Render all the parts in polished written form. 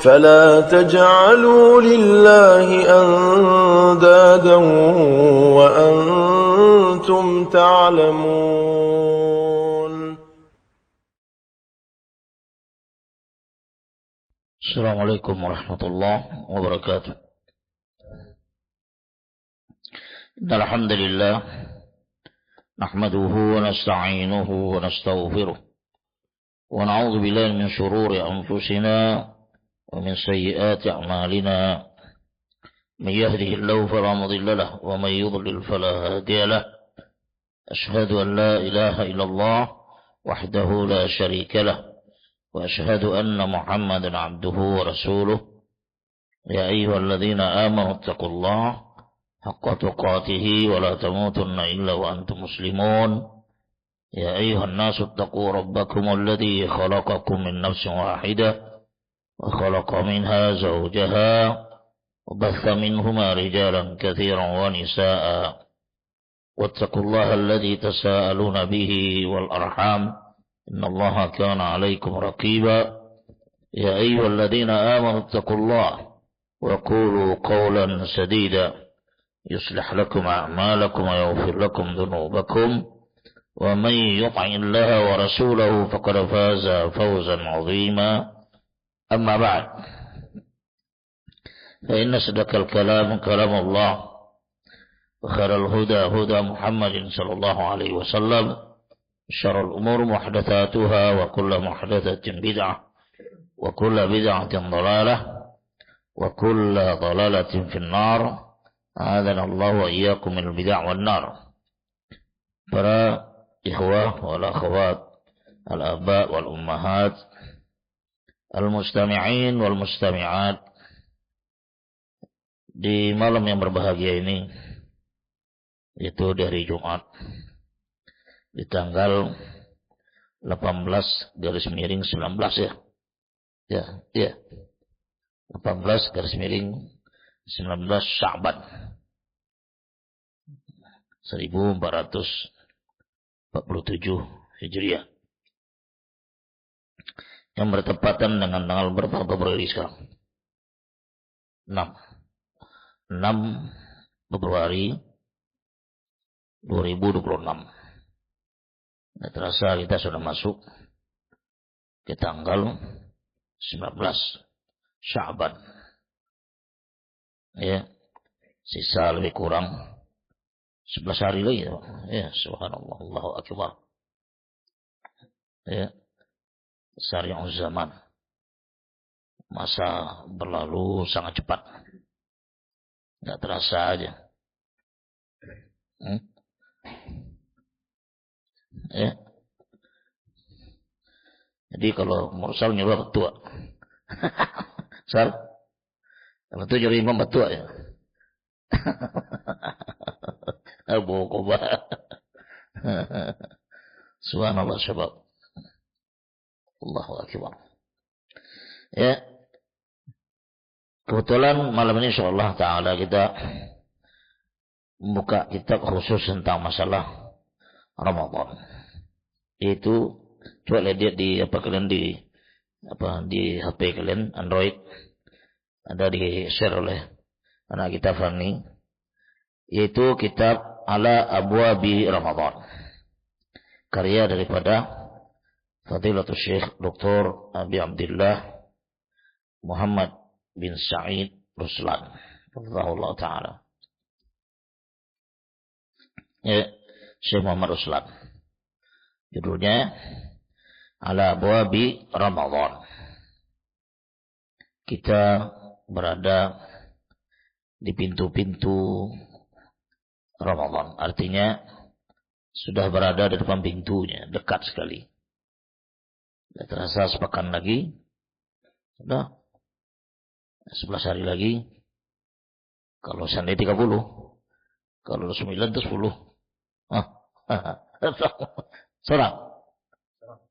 فلا تجعلوا لله أندادا وأنتم تعلمون. السلام عليكم ورحمة الله وبركاته. إن الحمد لله نحمده ونستعينه ونستغفره ونعوذ بالله من شرور أنفسنا ومن سيئات أعمالنا. من يهده الله فلا مضل له ومن يضلل فلا هادي له. أشهد أن لا إله إلا الله وحده لا شريك له وأشهد أن محمدا عبده ورسوله. يا أيها الذين آمنوا اتقوا الله حق تقاته ولا تموتن إلا وأنتم مسلمون. يا أيها الناس اتقوا ربكم الذي خلقكم من نفس واحدة وخلق منها زوجها وبث منهما رجالا كثيرا ونساء واتقوا الله الذي تساءلون به والأرحام إن الله كان عليكم رقيبا. يا أيها الذين آمنوا اتقوا الله وقولوا قولا سديدا يصلح لكم أعمالكم ويغفر لكم ذنوبكم ومن يطع الله ورسوله فقد فاز فوزا عظيما. أما بعد فإن أصدق الكلام كلام الله وخير الهدى هدى محمد صلى الله عليه وسلم. شر الأمور محدثاتها وكل محدثة بدعة وكل بدعة ضلالة وكل ضلالة في النار. أعاذنا الله وإياكم من البدع والنار. Para ikhwah wal akhwat, al-aba wal ummahat, al-mustami'in wal mustami'at, di malam yang berbahagia ini, itu dari Jumat di tanggal 18/19 ya. Ya. 18/19 Sya'ban 1447 Hijriah, yang bertepatan dengan tanggal berapa Februari sekarang? 6 Februari 2026. Tidak terasa kita sudah masuk ke tanggal 19 Sya'ban. Ya, sisa lebih kurang 11 hari lagi. Ya, subhanallah, Allahu akbar. Ya, sari'uz zaman. Masa berlalu sangat cepat. Tidak terasa aja. Ya. Jadi kalau mursal nyuruh betua. Sal. Kalau itu jadi imam betua ya. Abu Qubah. Subhanallah syabab. Allahu akbar. Ya. Kebetulan malam ini insyaallah taala kita membuka kitab khusus tentang masalah Ramadan. Itu coba lihat di kalian di HP kalian Android, ada di share oleh anak kita Fani, yaitu kitab Ala Abwabi Ramadan, karya daripada Fadilatul Syekh Dr. Abi Abdullah Muhammad bin Sa'id Ruslan radhiyallahu taala. Ya, Syekh Muhammad Ruslan. Judulnya Ala Abwabi Ramadan. Kita berada di pintu-pintu Ramadan. Artinya sudah berada di depan pintunya, dekat sekali. Tidak terasa sepekan lagi. Sudah 11 hari lagi. Kalau seandainya 30. Kalau 9 itu 10. Seorang.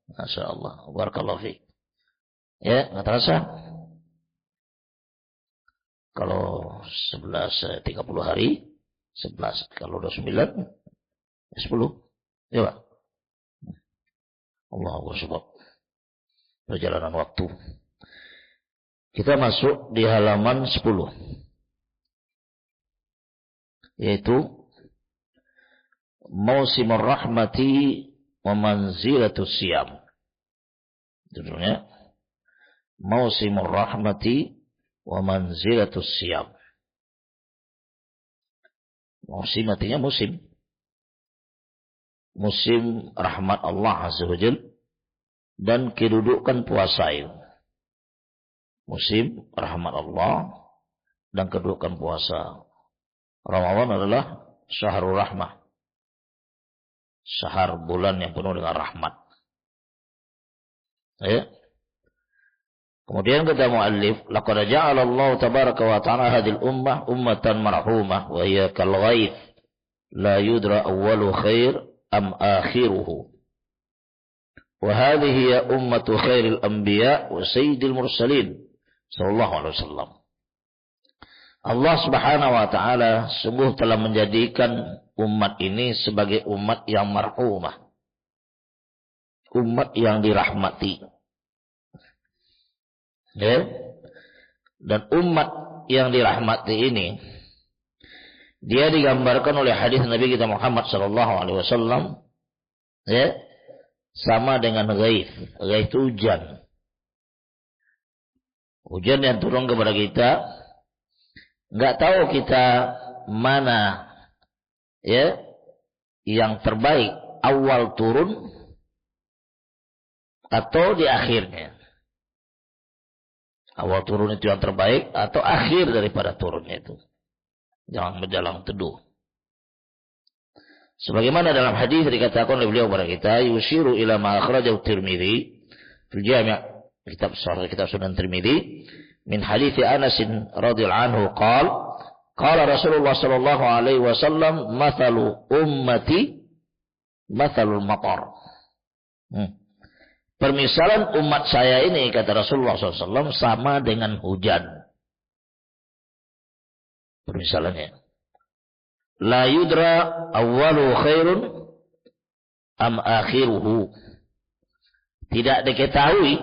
Masya Allah. Barakallahu fiik. Ya, nggak terasa. Kalau 11 30 hari 11. Kalau 29 10. Ya Pak. Allahu Akbar. Perjalanan waktu. Kita masuk di halaman 10. Yaitu Mausimur Rahmati wa Manzilatus Siyam. Judulnya Mausimur Rahmati wa Manzilatus Siyam. Musim artinya musim. Musim rahmat Allah Azza wa Jalla dan kedudukan puasa itu. Musim rahmat Allah dan kedudukan puasa. Ramadan adalah syahrul rahmah. Syahr bulan yang penuh dengan rahmat. Ya. Kemudian kata muallif, laqad ja'ala Allah tabaraka wa ta'ala hadhihi al-ummah ummatan marhumah wa hiya kal ghaith la yudra awwalu khair am akhiruhu. Wa hadhihi hiya ummatu khairil anbiya wa sayyidil mursalin sallallahu alaihi wasallam. Allah Subhanahu wa taala sungguh telah menjadikan umat ini sebagai umat yang marhumah. Umat yang dirahmati. Ya. Dan umat yang dirahmati ini dia digambarkan oleh hadis Nabi kita Muhammad sallallahu alaihi wasallam, ya, sama dengan ghaith. Ghaith itu hujan. Hujan yang turun kepada kita, enggak tahu kita mana ya yang terbaik, awal turun atau di akhirnya. Awal turun itu yang terbaik atau akhir daripada turunnya itu. Jangan menjalang teduh. Sebagaimana dalam hadis dikatakan oleh beliau kepada kita, yushiru ila ma akhrajahu Tirmidzi fil Jami' kitab Sunan Tirmidzi min hadits Anas radhiyallahu anhu qala Rasulullah sallallahu alaihi wasallam mathalu ummati mathalul matar. Permisalan umat saya ini, kata Rasulullah SAW, sama dengan hujan. Permisalannya. La yudra awwalu khairun am akhiruhu. Tidak diketahui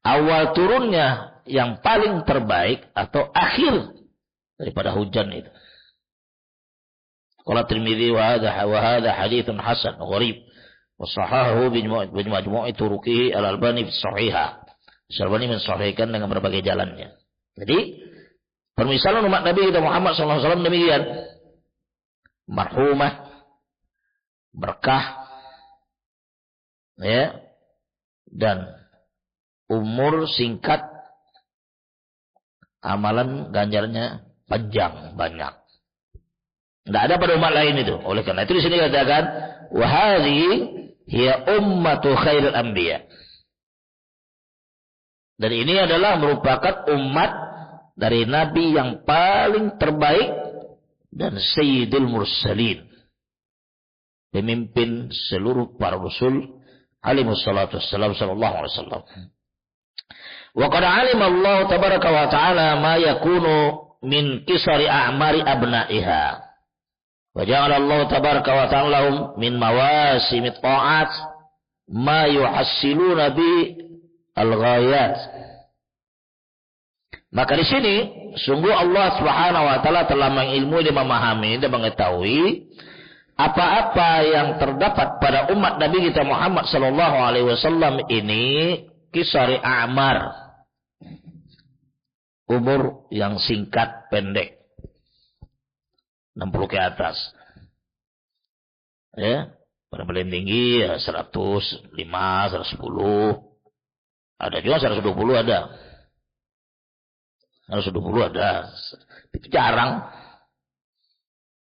awal turunnya yang paling terbaik atau akhir daripada hujan itu. Qala Tirmidzi wa hadha haditsun hasan gharib. Wasahahu bijma'u turuqihi al-Albani fi sahihah. Al-Albani mensahihkan dengan berbagai jalannya. Jadi permisalan umat Nabi kita Muhammad SAW demikian. Marhumah, berkah, ya, dan umur singkat, amalan ganjarnya panjang banyak. Tidak ada pada umat lain itu. Oleh karena itu di sini katakan wahai hiya ummatu khairil anbiya. Dan ini adalah merupakan umat dari nabi yang paling terbaik dan sayyidul mursalin. Pemimpin seluruh para rasul alaihi wassalatu wassalam sallallahu alaihi wasallam. Wa qad alima Allah tabaraka wa ta'ala ma yakunu min qisari a'mari abna'iha. وجعل الله تبارك وتعالى لهم من مواسم الطاعات ما يحصلون به الغايات. Maka di sini sungguh Allah Subhanahu wa taala telah mengilmui dan memahami dan mengetahui apa-apa yang terdapat pada umat Nabi kita Muhammad sallallahu alaihi wasallam ini kisari a'mar, umur yang singkat pendek. 60 ke atas. Ya, pada paling tinggi ya 105, 110. Ada juga 120 ada. 120 ada. Itu jarang.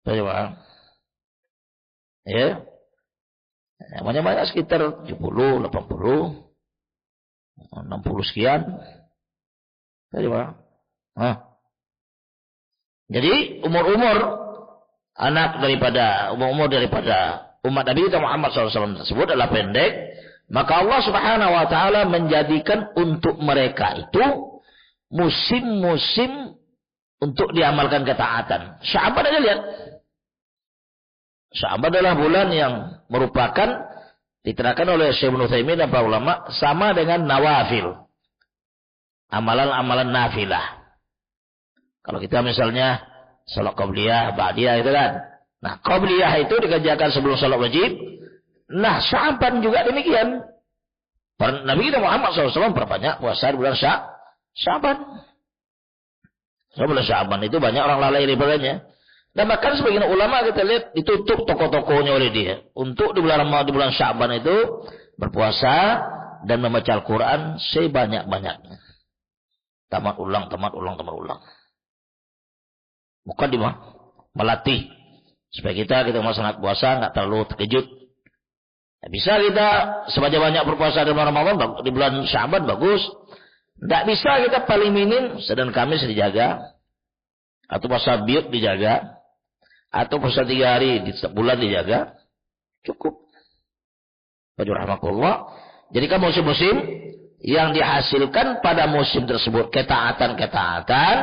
Bagaimana? Ya. Banyak-banyak sekitar 70, 80, 60 sekian. Bagaimana? Jadi umur-umur anak daripada umur daripada umat Nabi kita Muhammad SAW tersebut adalah pendek, maka Allah Subhanahu wa taala menjadikan untuk mereka itu musim-musim untuk diamalkan ketaatan. Sya'ban aja lihat. Sya'ban adalah bulan yang merupakan diterangkan oleh Syekh Ibnu Utsaimin dan para ulama sama dengan nawafil. amalan-amalan nafilah. Kalau kita misalnya salat qabliyah, ba'diyah itu kan. Nah, qabliyah itu dikerjakan sebelum salat wajib. Nah, Sya'ban juga demikian. Nabi kita Muhammad SAW berbanyak puasa di bulan Sya'ban. Bulan Sya'ban itu banyak orang lalai ibadahnya. Dan bahkan sebagian ulama kita lihat ditutup toko-tokonya oleh dia. Untuk di bulan Sya'ban itu berpuasa dan membaca Al-Quran sebanyak-banyaknya. Tamat ulang. Bukan melatih. Supaya kita melaksanakan puasa nggak terlalu terkejut. Nah, bisa kita sebanyak-banyak berpuasa di bulan Ramadan, di bulan Sya'ban bagus. Tidak bisa kita paling minim Senin Kamis dijaga. Atau puasa Bid dijaga. Atau puasa 3 hari di setiap bulan dijaga. Cukup. Rahmatullah. Jadi kan musim-musim yang dihasilkan pada musim tersebut ketaatan-ketaatan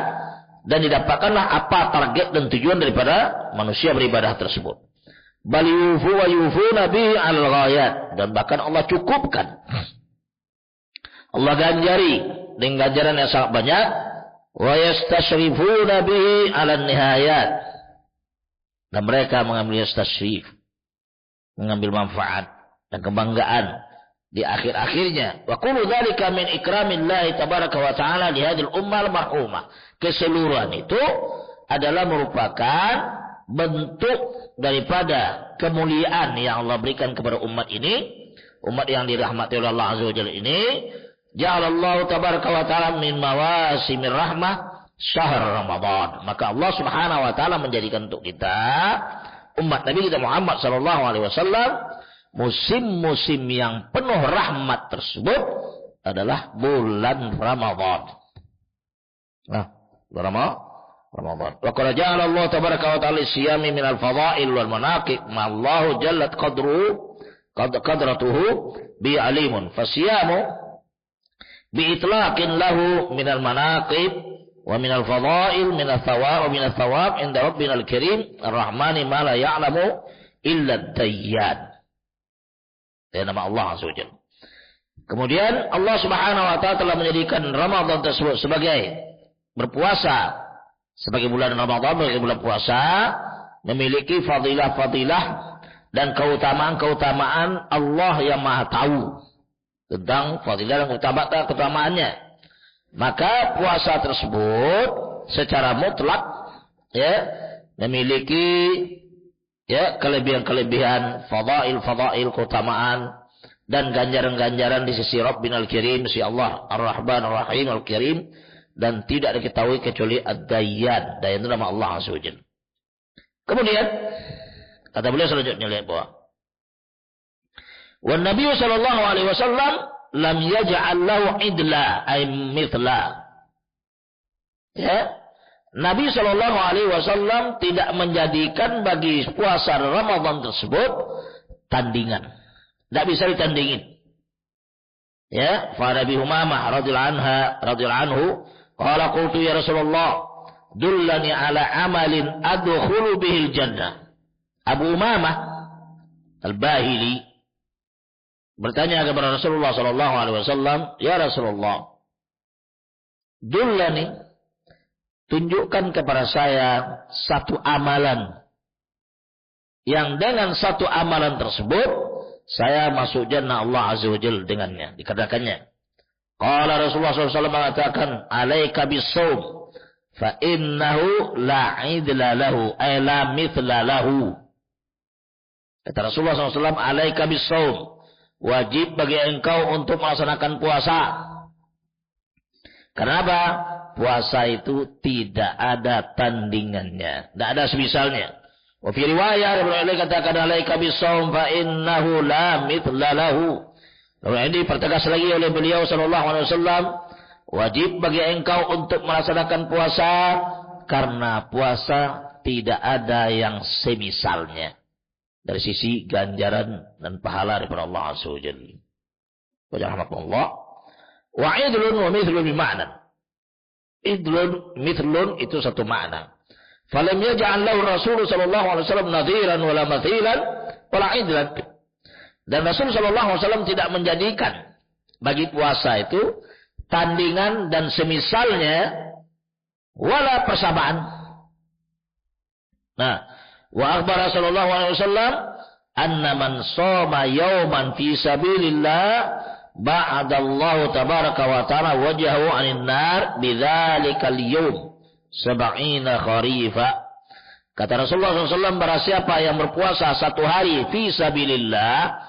dan didapatkanlah apa target dan tujuan daripada manusia beribadah tersebut. Bal yufu wa yufuna bihi al-ghayat, dan bahkan Allah cukupkan. Allah ganjari dengan ganjaran yang sangat banyak. Wa yastashrifuna bihi 'ala nihayat, dan mereka mengambil tashrif, mengambil manfaat dan kebanggaan di akhir-akhirnya. Wa kullu dzalika min ikramillahi tabaraka wa ta'ala li hadhil ummah al-marhumah. Keseluruhan itu adalah merupakan bentuk daripada kemuliaan yang Allah berikan kepada umat ini, umat yang dirahmati oleh Allah Azza wa Jalla ini. Ja'alallahu tabaraka wa ta'ala min mawasimir rahmah syahr Ramadan. Maka Allah Subhanahu wa taala menjadikan untuk kita umat Nabi kita Muhammad sallallahu alaihi wasallam musim-musim yang penuh rahmat tersebut adalah bulan Ramadan. Nah, bulan Ramadan. Wa qad ja'ala Allah tabaraka wa ta'ala siyami min al-fadha'il wal manaqib ma Allah jallat qadratuhu bi alimun. Fasiyamu bi itlaqin lahu min al-manaqib wa min al-fadha'il min al-thawab wa min al-thawab inda rabbina al-karim ar-rahmani ma la ya'lamu illa ad-dayyan. Ya, nama Allah Azza wa Jalla. Kemudian Allah Subhanahu wa taala telah menjadikan Ramadan tersebut sebagai berpuasa, sebagai bulan Ramadan, sebagai bulan puasa, memiliki fadilah-fadilah dan keutamaan-keutamaan Allah yang Maha tahu tentang fadilah dan keutamaannya. Maka puasa tersebut secara mutlak memiliki kelebihan-kelebihan, fadail, keutamaan dan ganjaran-ganjaran di sisi Rabbinal Karim, si Allah Ar-Rahman Ar-Rahim Al-Karim, dan tidak diketahui kecuali Ad-Dayyan. Dayyan itu nama Allah Azza wa Jalla. Kemudian kata beliau selanjutnya, lihat bahwa wan Nabi sallallahu alaihi wasallam lam yaj'al lahu idla ay mithla. Nabi sallallahu alaihi wasallam tidak menjadikan bagi puasa Ramadan tersebut tandingan. Tidak bisa ditandingin. Fa Nabi Umamah radhiyallahu anhu qala qultu ya Rasulullah dullani ala amalin adkhulu bihil jannah. Abu Umamah Al-Bahili bertanya kepada Rasulullah sallallahu alaihi wasallam, ya Rasulullah, dullani, tunjukkan kepada saya satu amalan yang dengan satu amalan tersebut saya masuk jannah Allah Azza wa Jalla dengannya, dikatakannya. Qala Rasulullah SAW mengatakan, alaika bis-shaum fa innahu la idla lahu ay la mithla lahu. Kata Rasulullah SAW, alaika bis-shaum, wajib bagi engkau untuk melaksanakan puasa. Kenapa? Puasa itu tidak ada tandingannya, tidak ada semisalnya. Wa fi riwayat Rasulullah katakan alaika bis-shaum fa innahu la mithla lahu. Lalu ini dipertegas lagi oleh beliau sallallahu alaihi wasallam, wajib bagi engkau untuk melaksanakan puasa karena puasa tidak ada yang semisalnya dari sisi ganjaran dan pahala daripada Allah Azza wa Jalla. Wa rahmatullah. Wa idlun wa mithlun bi ma'na. Idlun, mithlun itu satu makna. Falam yaj'al lahu Rasul sallallahu alaihi wasallam nadhiran wala mathilan wala idlan. Dan Rasul sallallahu alaihi wasallam tidak menjadikan bagi puasa itu tandingan dan semisalnya, wala persamaan. Nah, wa akhbara sallallahu alaihi wasallam anna man shoma yawman fi sabilillah ba'adallahu tabaraka wa ta'ala wajhahu 'anil nar bidzalikal yawm 70 kharifa. Kata Rasulullah SAW, barang siapa yang berpuasa satu hari fi sabilillah,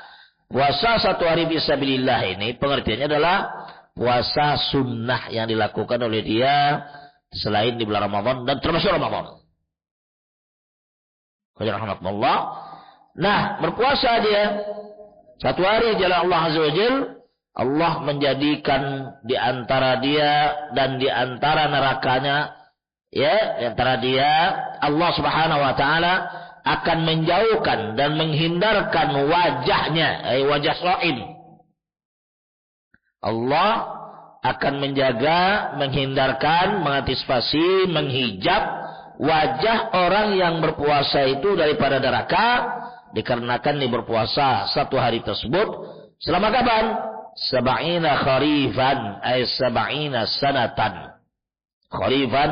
puasa satu hari fi sabilillah ini pengertiannya adalah puasa sunnah yang dilakukan oleh dia selain di bulan Ramadan dan termasuk Ramadan. Rahmatullah. Nah, berpuasa dia satu hari jalan Allah Azza wa Jalla, Allah menjadikan di antara dia dan di antara nerakanya, ya, di antara dia, Allah Subhanahu wa taala akan menjauhkan dan menghindarkan wajahnya, wajah shaim. Allah akan menjaga, menghindarkan, mengantisipasi, menghijab wajah orang yang berpuasa itu daripada neraka, dikarenakan dia berpuasa satu hari tersebut selama kapan? 70 kharifan, ay 70 sanatan. Kharifan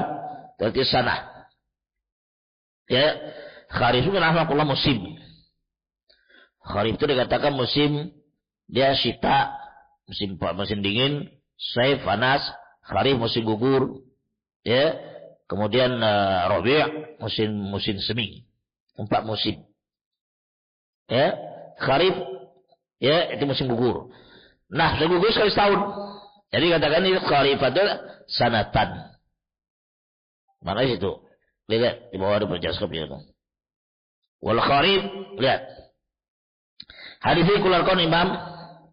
berarti sanah. Ya, kharif itu namanya musim. Kharif itu dikatakan musim dia syita, musim dingin, saif panas, kharif musim gugur, ya. Kemudian rabi' musim semi. 4 musim. Ya, kharif ya itu musim gugur. Nah, musim gugur sekali setahun. Jadi katakan ini kharif itu sanatan. Mana itu? Lihat di bawah ada penjelasan itu. Wal kharif, lihat. Hadis ini keluarkan Imam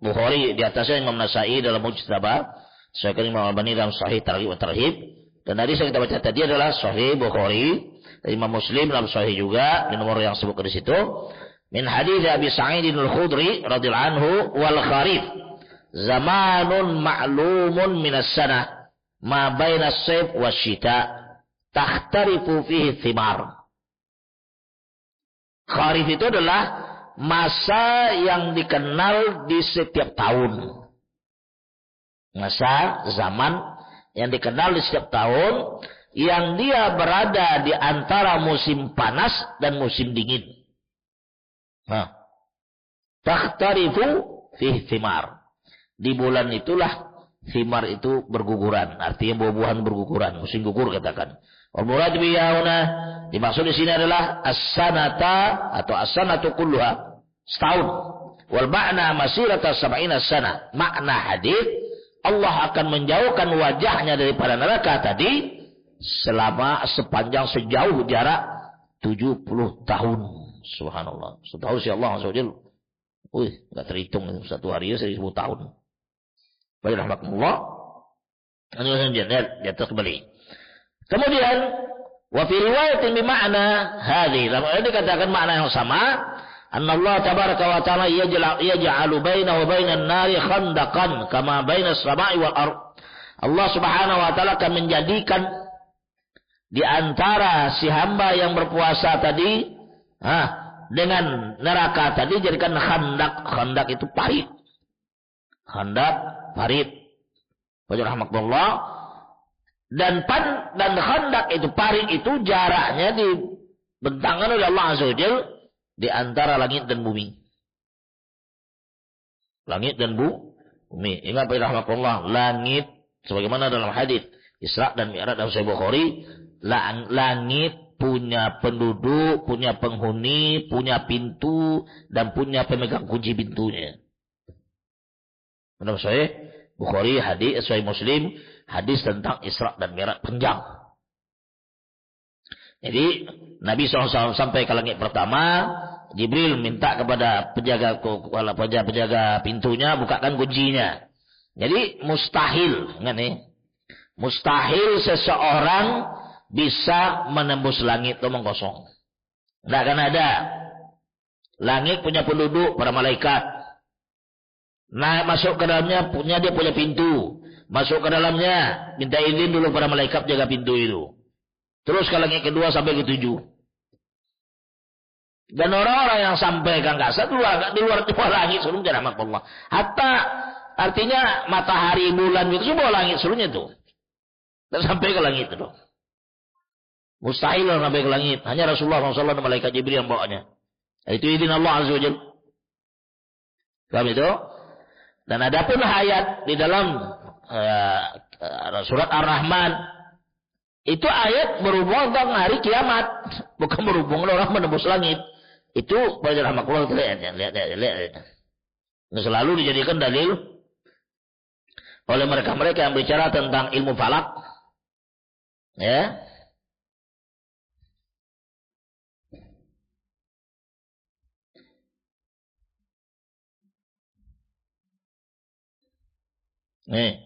Bukhari, di atasnya Imam Nasa'i dalam Mujtabah, saya Imam Albani dalam Sahih Targhib wa Tarhib. Dan hadis yang kita baca tadi adalah Sahih Bukhari, Imam Muslim dalam Sahih juga di nomor yang sebutkan di situ. Min hadis Abi Sa'id al-Khudri radhiyallahu anhu, wal kharif zamanun ma'lumun minas sanah ma baina as-sayf wasyita takhtarifu fihi thimar. Kharif itu adalah masa yang dikenal di setiap tahun. Masa zaman yang dikenal di setiap tahun, yang dia berada di antara musim panas dan musim dingin. Nah, takhtarifu fihi thimar. Di bulan itulah thimar itu berguguran, artinya buah-buahan berguguran, musim gugur katakan. Wal murad biyauna, dimaksud di sini adalah as-sanata atau as-sanatu kulluha, setahun. Wal ma'na masirata 70 sana. Makna hadis Allah akan menjauhkan wajahnya daripada neraka tadi selama sepanjang sejauh jarak 70 tahun. Subhanallah. Setahu si Allah SWT. Wih, enggak terhitung satu hari 1000 tahun. Baik rahmatullah. Ini lihat di atas kembali. Kemudian wa fi riwayatin bi ma'na hadhi. Lalu dikatakan makna yang sama. Anna Allah tabaraka wa ta'ala yaj'alu bainahu wa bainan nari khandaqan kama bainas sama'i wal ardh. Allah Subhanahu wa taala akan menjadikan di antara si hamba yang berpuasa tadi dengan neraka tadi jadikan khandaq. Khandaq itu parit. Khandaq parit. Wajah rahmatullah. Dan khandaq itu parit itu jaraknya dibentangkan oleh Allah Azza wa Jalla di antara langit dan bumi. Langit dan bumi. Ingat pada rahmatullah, langit sebagaimana dalam hadis Isra dan Mi'raj dalam Sahih Bukhari, langit punya penduduk, punya penghuni, punya pintu dan punya pemegang kunci pintunya. Dalam Sahih Bukhari hadis, Sahih Muslim hadis tentang Isra dan Mi'raj panjang. Jadi Nabi SAW sampai ke langit pertama, Jibril minta kepada penjaga pintunya bukakan kuncinya. Jadi mustahil, ingat nih, mustahil seseorang bisa menembus langit itu omong kosong. Tidak akan ada. Langit punya penduduk, para malaikat. Nah, masuk ke dalamnya dia punya pintu. Masuk ke dalamnya, minta izin dulu para malaikat jaga pintu itu. Terus ke langit kedua sampai ke 7. Dan orang-orang yang sampai ke angkasa di luar langit sebelum rahmat Allah. Hatta Artinya matahari, bulan itu semua langit seluruhnya itu. Dan sampai ke langit itu. Mustahil sampai ke langit. Hanya Rasulullah SAW dan malaikat Jibril yang bawanya. Itu izin Allah Azza wa Jalla. Paham itu? Dan ada pun ayat di dalam surat Ar-Rahman. Itu ayat berhubung tentang hari kiamat. Bukan berhubung orang menembus langit. Itu pada rahmatullah. Lihat. Nah, selalu dijadikan dalil oleh mereka-mereka yang bicara tentang ilmu falak. Ya. Nih.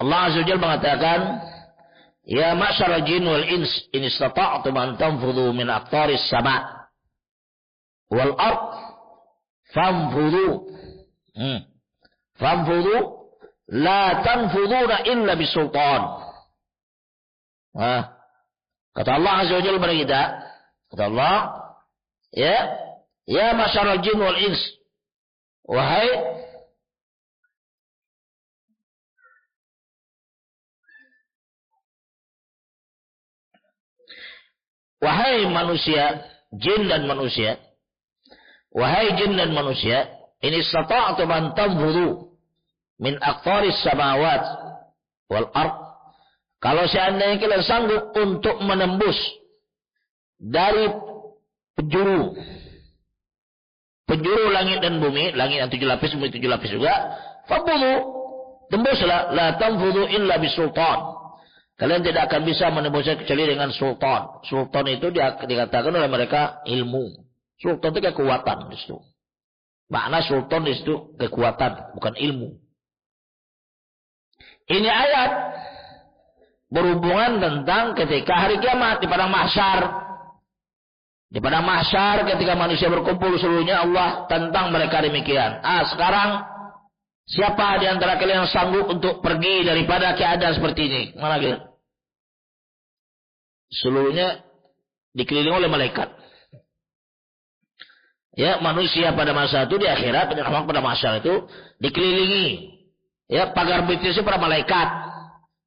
Allah Azza wa Jalla mengatakan, "Ya ma'syaral jin wal ins in istata'tum an tanfudhu min aqtaris sama' wal ard fanfudhu." Fanfudhu la tanfudhuna illa bisultan. Kata Allah Azza wa Jalla kepada kita, kata Allah, ya ma'syaral jin wal ins, wahai manusia, jin dan manusia, wahai jin dan manusia, ini istata'tum an tanfudhu min aqtaris samawat wal ard. Kalau seandainya kalian sanggup untuk menembus dari penjuru langit dan bumi, langit yang 7 lapis, bumi 7 lapis juga, fabudhu, tembuslah, la tanfudhu illa bisultan. Kalian tidak akan bisa menembusnya kecuali dengan sultan. Sultan itu dikatakan oleh mereka ilmu. Sultan itu kekuatan di situ. Makna sultan di situ kekuatan, bukan ilmu. Ini ayat berhubungan tentang ketika hari kiamat di padang mahsyar. Di padang mahsyar ketika manusia berkumpul seluruhnya, Allah tentang mereka demikian. Sekarang siapa di antara kalian yang sanggup untuk pergi daripada keadaan seperti ini? Mana kalian? Seluruhnya dikelilingi oleh malaikat. Ya, manusia pada masa itu di akhirat, pada masa itu dikelilingi. Ya, pagar betisnya para malaikat.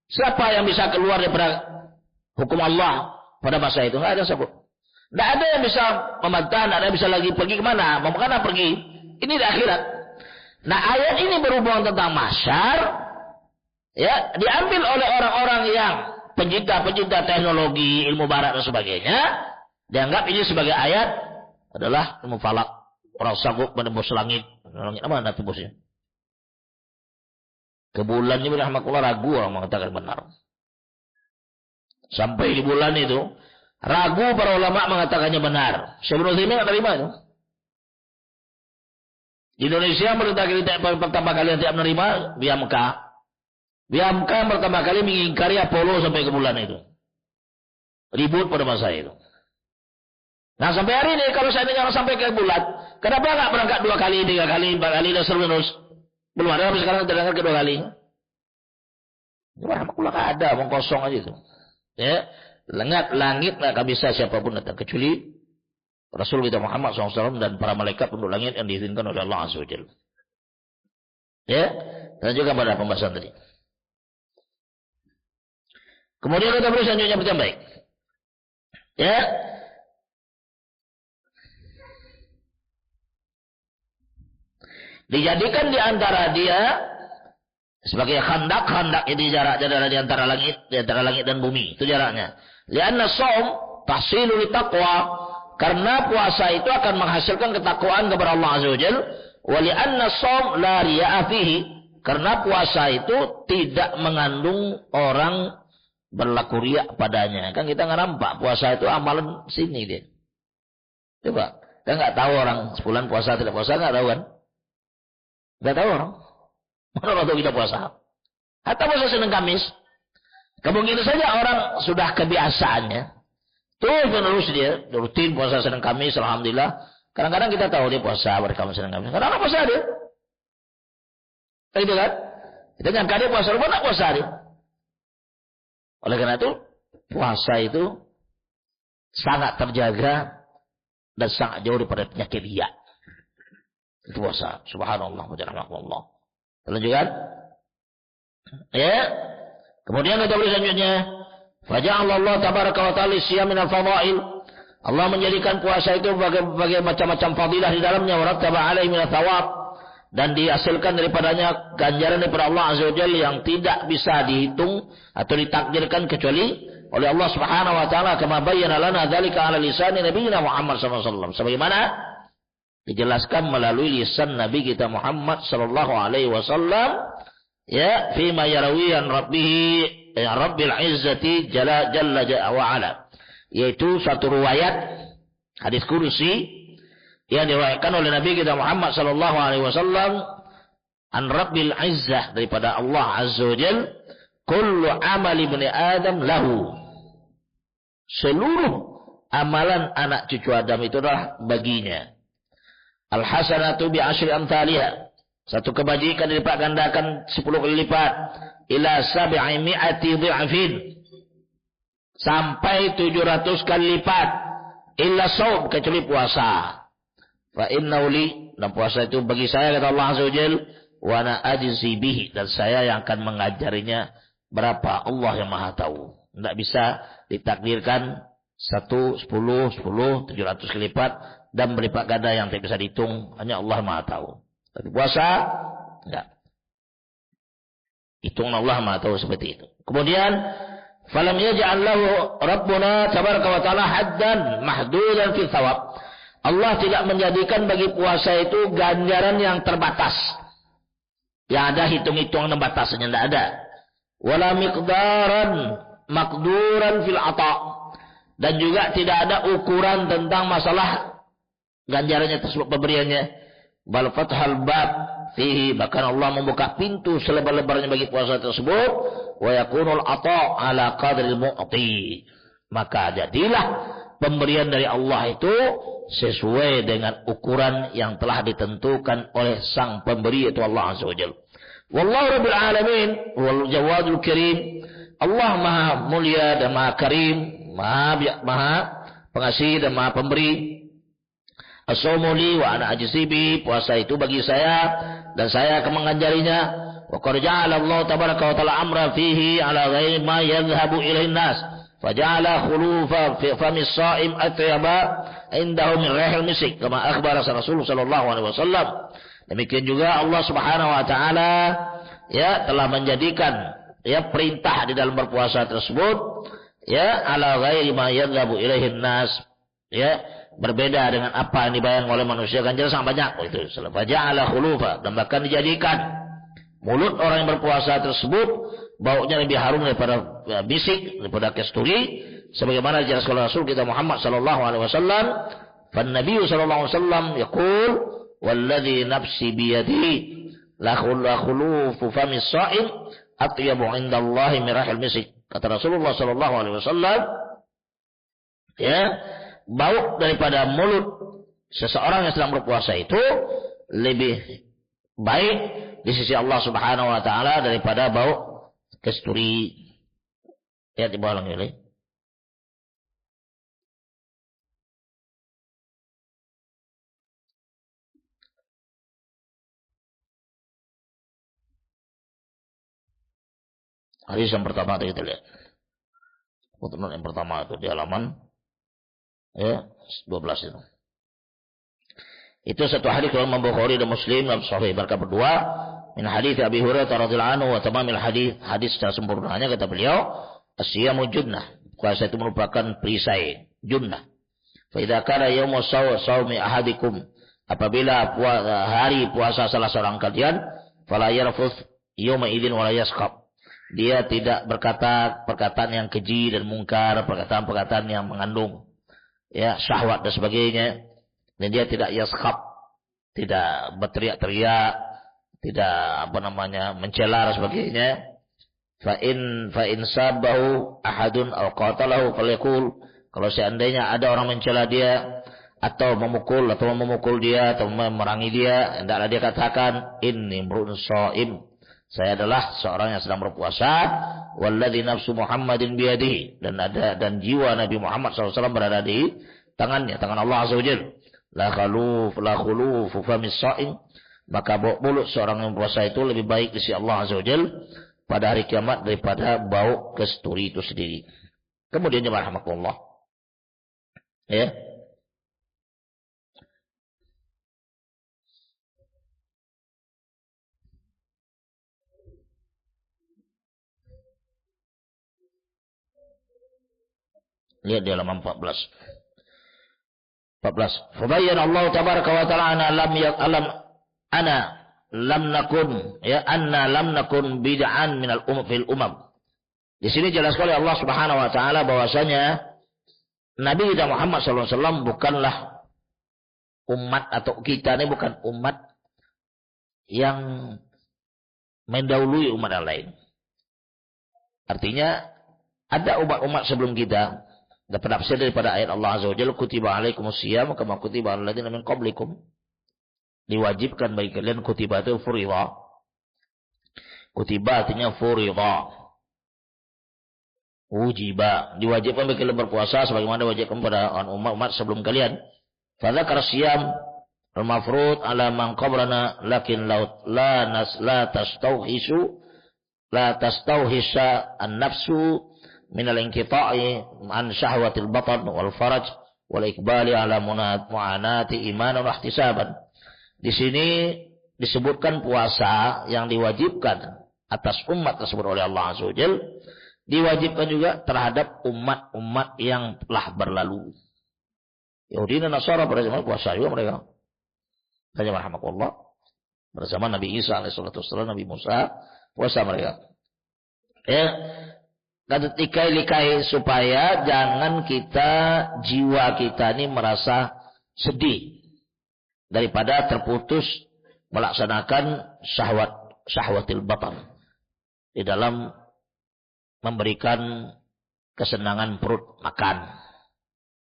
Siapa yang bisa keluar daripada hukum Allah pada masa itu? Tidak ada siapa. Tidak ada yang bisa membantah, tidak ada yang bisa lagi pergi kemana. Mau kemana pergi? Ini di akhirat. Nah, ayat ini berhubungan tentang mahsyar. Ya, diambil oleh orang-orang yang pencinta teknologi, ilmu barat dan sebagainya. Dianggap ini sebagai ayat adalah ilmu falak. Orang sanggup menembus langit. Langit mana tembusnya? Ke bulan ini rahmatullah ragu orang mengatakan benar. Sampai di bulan itu ragu para ulama mengatakannya benar. Sebelum ini nggak terima itu. Di Indonesia pertama kali yang tidak menerima Biamka. Biamka yang pertama kali mengingkari Apollo sampai ke bulan itu. Ribut pada masa itu. Nah sampai hari ini kalau saya dengar sampai ke bulan, kenapa nggak berangkat 2 kali, 3 kali, 4 kali dan seterusnya? Belum ada sampai sekarang terdengar kedua kali. Cuma nggak ada, omong kosong aja itu. Ya, langit nggak akan bisa siapapun datang kecuali Rasul kita Muhammad SAW dan para malaikat penduduk langit yang diizinkan oleh Allah Azza wa Jalla. Ya, dan juga pada pembahasan tadi. Kemudian kita beri selanjutnya yang baik. Ya. Dijadikan di antara dia sebagai khandak itu jarak di antara langit dan bumi, itu jaraknya. Lianna shaum tahsilu li taqwa, karena puasa itu akan menghasilkan ketakwaan kepada Allah Azza wa Jalla. Wa lianna shaum la riya'a fihi, karena puasa itu tidak mengandung orang berlaku riak padanya. Kan kita nggak nampak puasa itu amalan sini dia. Coba, kita nggak tahu orang sebulan puasa tidak puasa, nggak tahu kan? Nggak tahu orang. Mana orang tahu kita puasa? Atau puasa Senin Kamis? Kemungkinan saja orang sudah kebiasaannya. Terus menerus dia rutin puasa Senin Kamis, alhamdulillah. Kadang-kadang kita tahu dia puasa berkamis Senin Kamis. Kadang-kadang puasa dia. Itu kan? Kita nyangka dia puasa, rumah tak puasa dia. Oleh karena itu, puasa itu sangat terjaga dan sangat jauh daripada penyakit riya. Itu puasa. Subhanallah wa rahmatullah. Lanjutkan. Ya. Kemudian kita beri selanjutnya. Faja'alallahu tabaraka wa ta'ala siyam min al-fadail. Allah menjadikan puasa itu berbagai macam-macam fadilah di dalamnya. Wa rattaba alaihi min al-thawab. Dan dihasilkan daripadanya ganjaran daripada Allah Azza wa Jalla yang tidak bisa dihitung atau ditakdirkan kecuali oleh Allah Subhanahu wa taala, kama bayyana lana dzalika ala lisan nabiyina Muhammad sallallahu alaihi wasallam, sebagaimana dijelaskan melalui lisan Nabi kita Muhammad sallallahu alaihi wasallam, ya, fi ma yarawiyan rabbih ya rabbil izzati jalla wa ala, yaitu satu riwayat hadis kursi yang diriwayatkan oleh Nabi kita Muhammad sallallahu alaihi wasallam an rabbil izzah, daripada Allah azza wajal, kullu amali ibni adam lahu, seluruh amalan anak cucu Adam itu adalah baginya. Al hasanatu bi asyri amthaliha, satu kebajikan dilipat gandakan 10 kali lipat, ila 700 dha'fin, sampai 700 kali lipat, illa shaum, kecuali puasa. Fa innahu li, dan puasa itu bagi saya, kata Allah Azza wa Jalla, wa ana ajzi bihi, dan saya yang akan mengajarinya berapa Allah yang Maha tahu. Tidak bisa ditakdirkan 1, 10, 700 kali lipat dan berlipat ganda yang tidak bisa dihitung, hanya Allah Maha tahu. Tapi puasa enggak. Hitung Allah Maha tahu seperti itu. Kemudian falam yaj'al lahu rabbuna tabaraka wa taala haddan mahdudan fi thawab. Allah tidak menjadikan bagi puasa itu ganjaran yang terbatas. Yang ada hitung-hitungan dan batasnya, tidak ada. Wala miqdaran maqduran fil ata'. Dan juga tidak ada ukuran tentang masalah ganjarannya tersebut, pemberiannya. Bal fathal bab fihi, bahkan Allah membuka pintu selebar-lebarnya bagi puasa tersebut. Wa yakunul ata' ala qadril mu'ti. Maka jadilah pemberian dari Allah itu sesuai dengan ukuran yang telah ditentukan oleh sang pemberi, itu Allah Azza wa Jalla. Wallahu rabbil alamin wal jawadul karim. Allah Maha mulia dan Maha karim, Maha pengasih dan Maha pemberi. As-sawmu li wa ana ajzi bi, puasa itu bagi saya dan saya akan mengajarinya. Wa qad ja'ala Allah tabaraka wa ta'ala amra fihi ala ghairi ma yadhhabu ilaihi nas. Faja'ala khulufa fi famis sha'im atyaba indahu min rihil misk, kama akhbara Rasulullah sallallahu alaihi wasallam. Demikian juga Allah Subhanahu wa taala ya telah menjadikan ya perintah di dalam berpuasa tersebut ya ala ghairi ma yadhhabu ilaihi nas, ya berbeda dengan apa yang dibayang oleh manusia, ganjaran sangat banyak itu. Faja'ala khulufa, dan bahkan dijadikan mulut orang yang berpuasa tersebut baunya lebih harum daripada bisik, daripada kasturi, sebagaimana dijelaskan oleh Rasul kita Muhammad sallallahu alaihi wasallam. Fan Nabi sallallahu alaihi wasallam yaqul walladzi nafsi bi yadihi la khulufu famis sha'im atyabu 'indallahi min rihil misk. Kata Rasulullah sallallahu alaihi wasallam, ya, bau daripada mulut seseorang yang sedang berpuasa itu lebih baik di sisi Allah Subhanahu wa taala daripada bau kasturi. Ya, di bawah lagi. Hadis yang pertama itu kita lihat. Footnote yang pertama itu di halaman ya 12 itu. Itu satu hadis dalam Bukhari dan Muslim dalam Sahih. Mereka berdua min hadis Abi Hurairah radhiyallahu anhu wa tamamil hadis secara sempurnanya kata beliau, as-siyamu junnah. Puasa itu merupakan perisai, junnah. Fa idza kana yaumu shaumi ahadikum, apabila hari puasa salah seorang kalian, fala yarfuth yauma idzin wala yasqab. Dia tidak berkata perkataan yang keji dan mungkar, perkataan-perkataan yang mengandung ya syahwat dan sebagainya. Dan dia tidak yaskhab, tidak berteriak-teriak, tidak mencela dan sebagainya. Fa in sabahu ahadun aw qatalahu falyaqul, kalau seandainya ada orang mencela dia atau memukul dia atau memerangi dia, hendaklah dia katakan inni imru'un shaim, saya adalah seorang yang sedang berpuasa. Walladzi nafsu Muhammadin biyadihi, dan jiwa Nabi Muhammad SAW berada di tangannya, tangan Allah Azza wa Jalla. la khulufu famis sha'im, maka bau mulut seorang yang puasa itu lebih baik di sisi Allah Azza wa Jalla pada hari kiamat daripada bau kasturi itu sendiri. Kemudian jemaah rahimakumullah, ya. Lihat di halaman 14. Fabayyana Allah tabaraka wa ta'ala anna lam nakun bid'an minal fil umam. Di sini jelas sekali Allah Subhanahu wa taala bahwasanya Nabi kita Muhammad sallallahu alaihi wasallam bukanlah umat, atau kita ini bukan umat yang mendahului umat yang lain. Artinya ada umat-umat sebelum kita. Dapat tafsir daripada ayat Allah Azza wa Jalla, kutiba alaikumusiyam kama kutiba alal ladzina min qablikum. Diwajibkan bagi kalian, kutiba itu furiḍa. Kutiba artinya furiḍa. Ujiba, diwajibkan bagi kalian berpuasa sebagaimana diwajibkan pada umat-umat sebelum kalian. Fadzakara siyam al-mafruḍ ala man qablana lakin la tastauhisa an-nafsu minal inqita'i an syahwatil batan wal faraj wal ikbali ala mu'anati imanan wa ihtisaban. Di sini disebutkan puasa yang diwajibkan atas umat tersebut oleh Allah Azza wa Jalla diwajibkan juga terhadap umat-umat yang telah berlalu. Yahudi dan Nasara pada zaman puasa juga mereka. Saja rahmatullah. Pada zaman Nabi Isa alaihissalatu wassalam, Nabi Musa, puasa mereka. Ya, likai supaya jangan jiwa kita ini merasa sedih daripada terputus melaksanakan syahwatil batan di dalam memberikan kesenangan perut makan.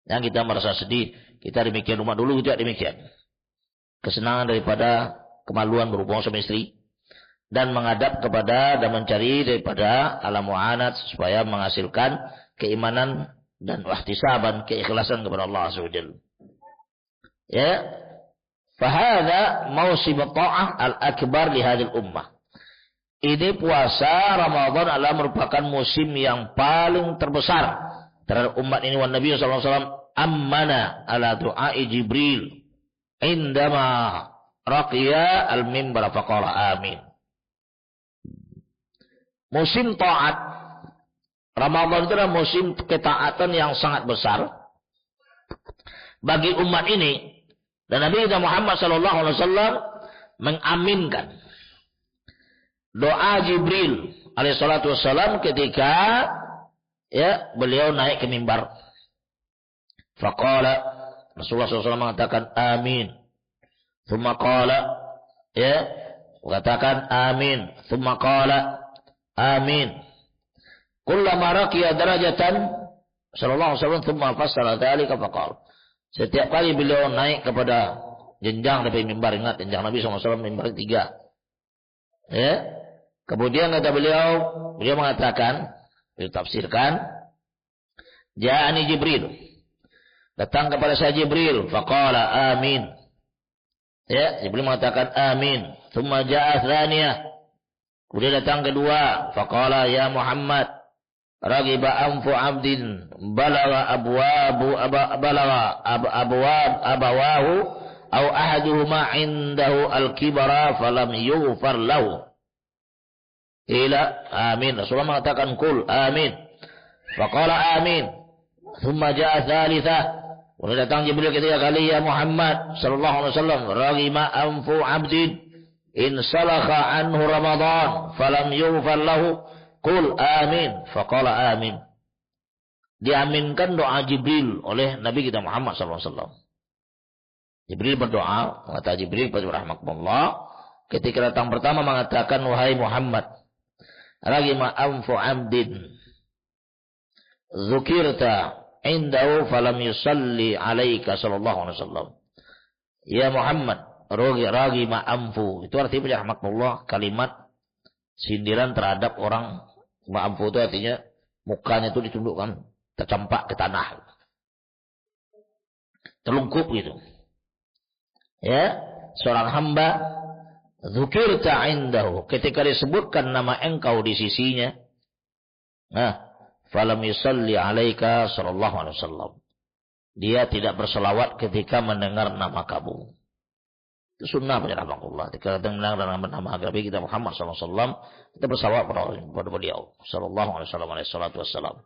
Yang kita merasa sedih, kita demikian, umat dulu tidak demikian. Kesenangan daripada kemaluan berhubungan sama istri, dan menghadap kepada dan mencari daripada alam mu'anat supaya menghasilkan keimanan dan ihtisaban, keikhlasan kepada Allah Azza wa Jalla. Ya, fahadha mausim ta'ah al-akbar li hadhihi ummah. Ini puasa Ramadan adalah merupakan musim yang paling terbesar terhadap umat ini. Wan Nabi sallallahu alaihi wasallam ammana ala du'ai Jibril indama raqiya al-mimbar faqala amin. Musim taat Ramadan itu adalah musim ketaatan yang sangat besar bagi umat ini, dan Nabi Muhammad sallallahu alaihi wasallam mengaminkan doa Jibril alaihi salatu wasallam ketika beliau naik ke mimbar. Faqala, Rasulullah SAW mengatakan amin. Tsumma qala, mengatakan amin. Tsumma qala amin. Kullama raqiya darajatan sallallahu alaihi wasallam tsumma fassara dzalika faqala. Setiap kali beliau naik kepada jenjang dari mimbar, ingat jenjang Nabi SAW mimbar 3. Ya. Kemudian kata beliau mengatakan, beliau tafsirkan, ja'ani Jibril. Datang kepada saya Jibril, faqala amin. Ya, Jibril mengatakan amin. Tsumma ja'a tsaniyah. Kemudian datang kedua, faqala ya Muhammad, ragiba anfu 'abdin balagha abwab abawahu aw ahaduhuma 'indahu al-kibara falam yughfar lahu. Ila amin. Rasulullah mengatakan kul amin. Faqala amin. Tsumma ja'a tsalitsah. Kemudian datang Jibril ketiga kali, ya Muhammad sallallahu alaihi wasallam, ragiba anfu 'abdin in salakha anhu Ramadan falam yughfar lahu qul amin. Faqala amin. Diaminkan doa Jibril oleh Nabi kita Muhammad SAW. Jibril berdoa, kata Jibril kepada rahmatullah, ketika datang pertama mengatakan, wahai Muhammad, ragima anfu amdin zukirta indahu falam yusalli alaika sallallahu alaihi wasallam. Ya Muhammad, ragima anfu, itu artinya rahmatullah kalimat sindiran terhadap orang. Ma'amfu itu artinya mukanya itu ditundukkan, tercampak ke tanah, terlungkup gitu. Ya, seorang hamba dzukirta indahu, ketika disebutkan nama engkau di sisinya, nah, falam yusalli alaika sallallahu alaihi wasallam. Dia tidak berselawat ketika mendengar nama kamu. Itu sunnah Allah. Ketika mendengar nama Nabi kita Muhammad sallallahu alaihi wasallam, kita berselawat kepada beliau sallallahu alaihi wasallam.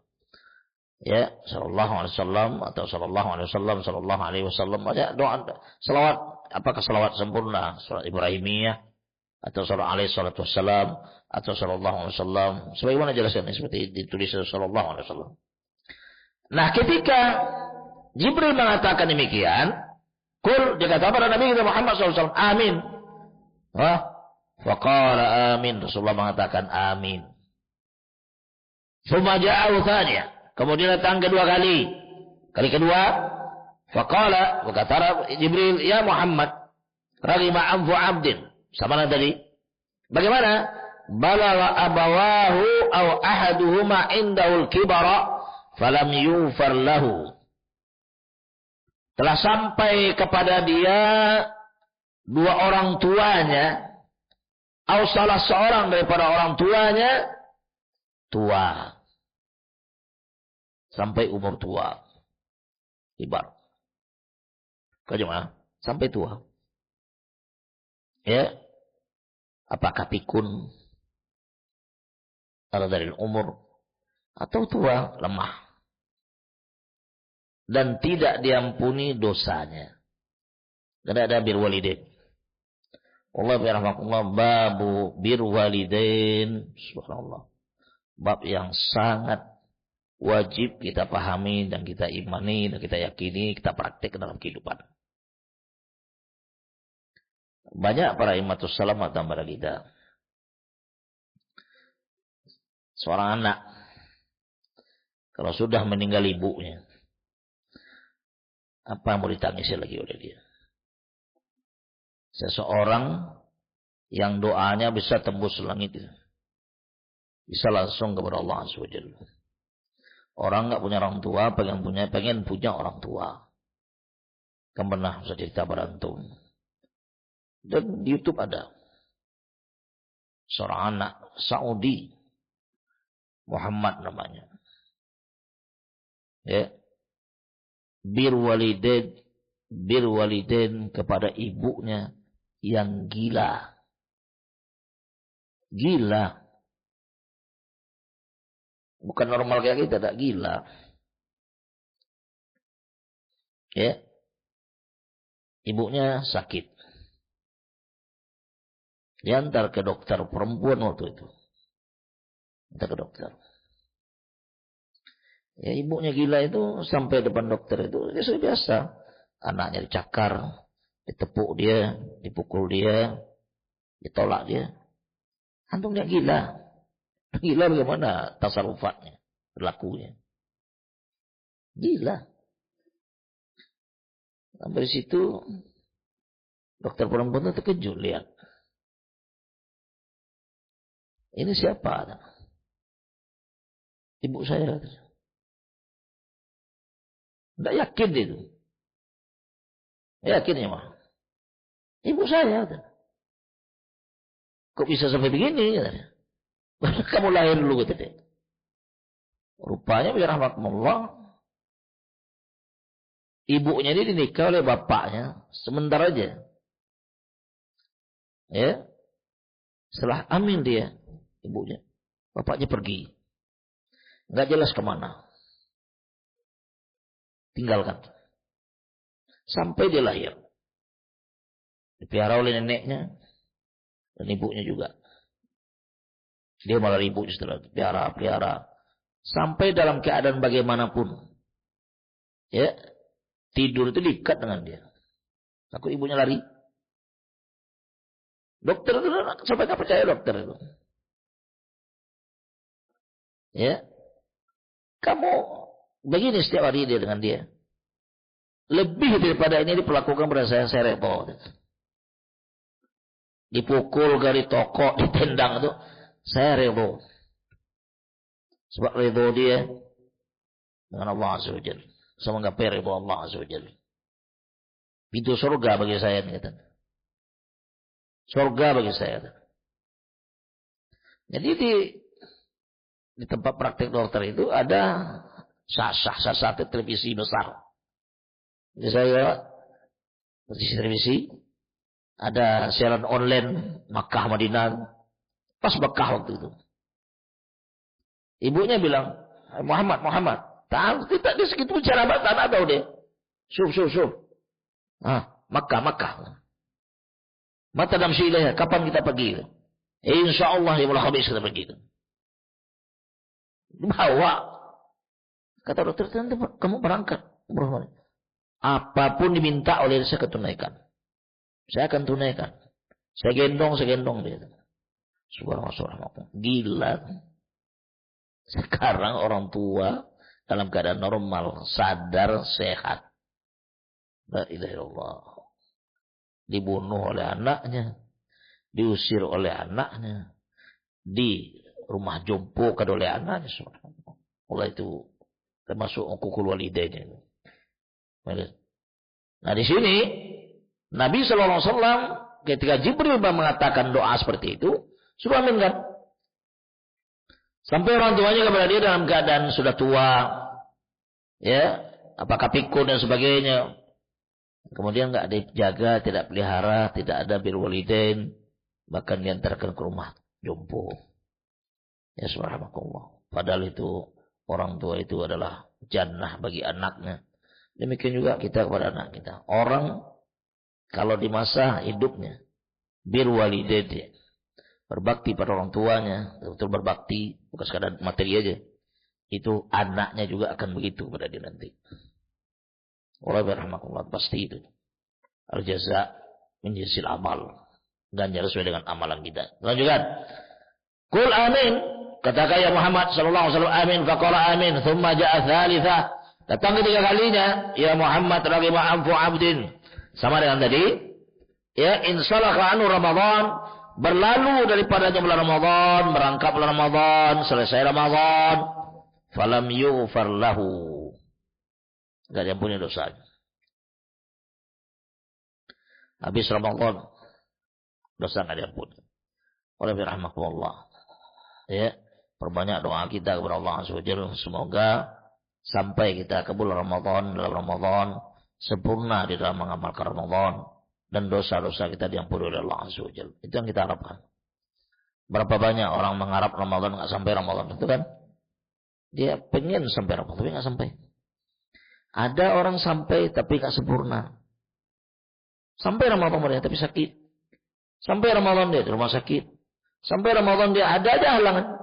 Ya, sallallahu alaihi wasallam atau sallallahu alaihi wasallam, sallallahu alaihi wasallam. Ada doa selawat, apakah selawat sempurna, salat Ibrahimiyah atau salat alaihi salatu wassalam atau sallallahu alaihi wasallam, sebagaimana jelaskan seperti ditulis sallallahu alaihi wasallam. Nah, ketika Jibril mengatakan demikian, kul, dikatakan pada Nabi kita Muhammad SAW, amin. Faqala amin, Rasulullah mengatakan amin. Tsumma ja'ahu thaniya, kemudian datang kedua kali. Kali kedua, faqala, berkata Jibril, ya Muhammad, raghima anfu abdin. Sama tadi. Bagaimana? Balagha abawahu aw ahaduhuma indahul kibara falam yufar lahu. Telah sampai kepada dia dua orang tuanya, atau salah seorang daripada orang tuanya tua, sampai umur tua, kibar, kajama, sampai tua. Ya, apakah pikun, atau dari umur, atau tua, lemah. Dan tidak diampuni dosanya. Karena ada birwalidain. Allah birahmatullah, babu birwalidain. Subhanallah. Bab yang sangat wajib kita pahami dan kita imani dan kita yakini, kita praktik dalam kehidupan. Banyak para imatus salam datang pada kita. Seorang anak, kalau sudah meninggal ibunya, apa yang mau ditangisi lagi oleh dia? Seseorang yang doanya bisa tembus langit itu, bisa langsung kepada Allah Azza wa Jalla. Orang nggak punya orang tua, pengen punya orang tua. Kan pernah bisa cerita pada antum. Dan di YouTube ada seorang anak Saudi, Muhammad namanya. Ya. Birwalidain kepada ibunya yang gila. Gila. Bukan normal kayak kita, tak gila. Ya. Ibunya sakit. Diantar ke dokter perempuan waktu itu. Antar ke dokter. Ya, ibunya gila itu sampai depan dokter itu ya sudah biasa. Anaknya dicakar, ditepuk dia, dipukul dia, ditolak dia. Antum dia gila. Gila bagaimana tasarufatnya, berlakunya. Gila. Sampai situ dokter perempuan itu terkejut lihat. Ini siapa? Ibu saya. Tidak yakin itu. Yakin ya mah. Ibu saya. Kok bisa sampai begini? Kamu lahir dulu gitu deh. Rupanya biar rahmatullah, ibunya ini dinikah oleh bapaknya sebentar aja. Ya. Setelah hamil dia, ibunya, bapaknya pergi. Nggak jelas kemana. Tinggalkan. Sampai dia lahir. Dipelihara oleh neneknya dan ibunya juga. Dia malah ibunya setelah pelihara. Sampai dalam keadaan bagaimanapun. Ya. Tidur itu diikat dengan dia. Takut ibunya lari. Dokter itu sampai nggak percaya dokter itu. Ya. Kamu begini setiap hari dia dengan dia. Lebih daripada ini diperlakukan pada saya repot. Dipukul, gali tokok, ditendang itu. Saya rebo. Sebab rebo dia dengan Allah Azza wa Jalla. Sama enggak rebo Allah Azza wa Jalla. Pintu surga bagi saya, kata. Surga bagi saya. Jadi di tempat praktek dokter itu ada satu televisi besar. Jadi saya di televisi ada siaran online Makkah Madinah, pas Makkah waktu itu. Ibunya bilang, Muhammad, tahu tidak di segitu bicara tanah tahu deh. Suf. Makkah. Mata dalam silahnya, kapan kita pergi? Insya Allah ya mulai habis kita pergi. Bawa. Kata dokter, kamu berangkat. Apapun diminta oleh saya akan tunaikan. Saya akan tunaikan. Saya gendong dia. Subhanallah. Gila. Sekarang orang tua dalam keadaan normal, sadar, sehat. La ilaha illallah. Dibunuh oleh anaknya. Diusir oleh anaknya. Di rumah jompokan oleh anaknya. Mulai itu termasuk uququl walidain. Nah di sini Nabi SAW ketika Jibril mengatakan doa seperti itu, suruh aminkan. Sampai orang tuanya kepada dia dalam keadaan sudah tua, ya, apakah pikun dan sebagainya. Kemudian nggak dijaga, tidak pelihara, tidak ada birrul walidain, bahkan diantarkan ke rumah jompo. Ya subhanallah. Padahal itu orang tua itu adalah jannah bagi anaknya. Demikian juga kita kepada anak kita. Orang kalau di masa hidupnya birrul walidain, berbakti pada orang tuanya, betul berbakti, bukan sekadar materi aja. Itu anaknya juga akan begitu pada dia nanti. Wallahirrahmatullah, pasti itu. Al-jaza min jinsil amal. Ganjar sesuai dengan amalan kita. Lanjutkan. Qul amin. Katakan ya Muhammad sallallahu alaihi wasallam amin. Faqala amin. Thumma ja'a thalitha. Datang ketiga kalinya. Ya Muhammad ragima anfu abdin. Sama dengan tadi. Ya insalaka anu Ramadan. Berlalu daripadanya bulan Ramadan. Merangkap bulan Ramadan. Selesai Ramadan. Falam yughfar lahu. Gak diampuni dosanya. Habis Ramadan. Dosa gak diampuni. Oleh birahmatullah. Ya. Perbanyak doa kita kepada Allah SWT. Semoga sampai kita ke bulan Ramadan. Dalam Ramadan. Sempurna di dalam mengamalkan Ramadan. Dan dosa-dosa kita diampuni oleh Allah SWT. Itu yang kita harapkan. Berapa banyak orang mengharap Ramadan gak sampai Ramadan. Itu kan. Dia pengen sampai Ramadan. Tapi gak sampai. Ada orang sampai tapi gak sempurna. Sampai Ramadan dia tapi sakit. Sampai Ramadan dia di rumah sakit. Sampai Ramadan dia ada halangan.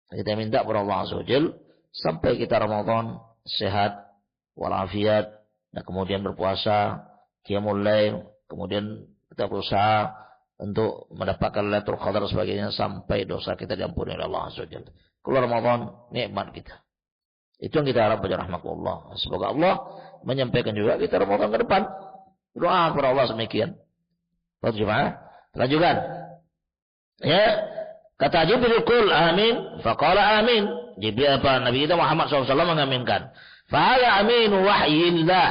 Kita minta kepada Allah SWT sampai kita Ramadan sehat walafiat dan kemudian berpuasa qiyamul lail, kemudian kita berusaha untuk mendapatkan Lailatul Qadar dan sebagainya sampai dosa kita diampuni oleh Allah SWT. Keluar Ramadan nikmat kita. Itu yang kita harap pada rahmatullah. Semoga Allah menyampaikan juga kita Ramadan ke depan. Doa kepada Allah semikian. Lanjutkan. Ya, kata Jibril qul amin, faqala amin. Jibril apa? Nabi kita Muhammad SAW mengaminkan. Fa'ala aminu wahyillah.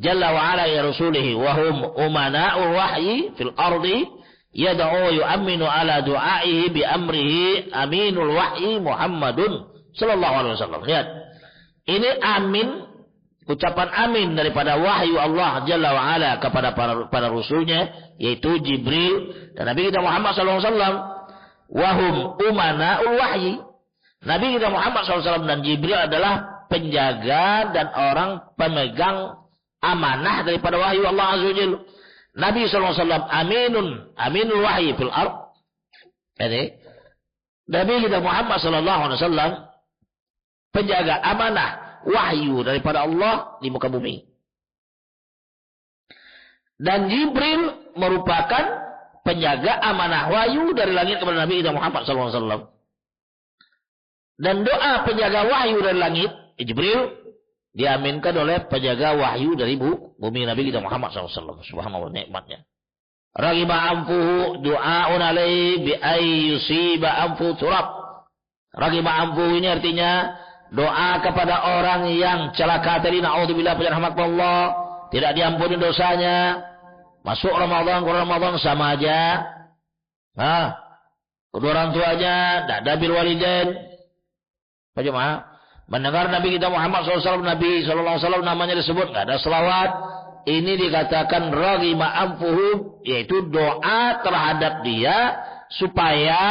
Jalla wa ala ya rasulihi wa hum umana'ul wahyi fil ardi yad'u yu'minu ala du'aihi bi amrihi aminul wahyi Muhammadun sallallahu alaihi wasallam. Lihat. Ini amin, ucapan amin daripada wahyu Allah Jalla wa ala kepada para rasulnya yaitu Jibril dan Nabi kita Muhammad sallallahu alaihi wasallam. Wahum umana'ul wahyi. Nabi kita Muhammad sallallahu alaihi wasallam dan Jibril adalah penjaga dan orang pemegang amanah daripada wahyu Allah azza wajalla. Nabi sallallahu alaihi wasallam aminul wahyi fil ard. Jadi Nabi kita Muhammad sallallahu alaihi wasallam penjaga amanah wahyu daripada Allah di muka bumi. Dan Jibril merupakan penjaga amanah wahyu dari langit kepada Nabi kita Muhammad SAW. Dan doa penjaga wahyu dari langit, Jibril, diaminkan oleh penjaga wahyu dari bumi Nabi kita Muhammad SAW. Subhanallah nikmatnya. Ragiba anfuhu du'aun alaihi bi ayyusiba anfu turab. Ragiba anfuhu ini artinya doa kepada orang yang celaka tadi, na'udzubillah, rahmat Allah, tidak diampuni dosanya. Masuk Ramadan, keluar Ramadan sama aja. Kedua orang tuanya, tidak ada bil walidain. Pak Jemaah, mendengar Nabi kita Muhammad SAW, Nabi SAW namanya disebut, tidak ada selawat. Ini dikatakan raghima anfuhu, yaitu doa terhadap dia supaya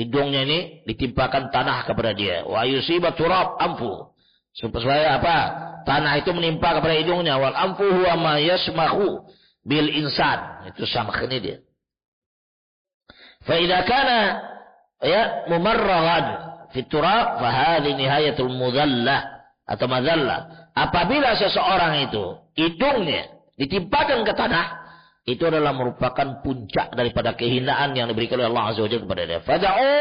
hidungnya ini ditimpakan tanah kepada dia. Wa yusiba turab anfu. Supaya apa? Tanah itu menimpa kepada hidungnya. Wal anfu huwa ma yasmahu bil insan. Itu sama ini dia. Fa idza kana mumarragan fi turab fa hadhi nihayatul mudallah atau madallah. Apabila seseorang itu hidungnya ditimpakan ke tanah, itu adalah merupakan puncak daripada kehinaan yang diberikan oleh Allah Azza wa Jalla kepada dia. Fada'u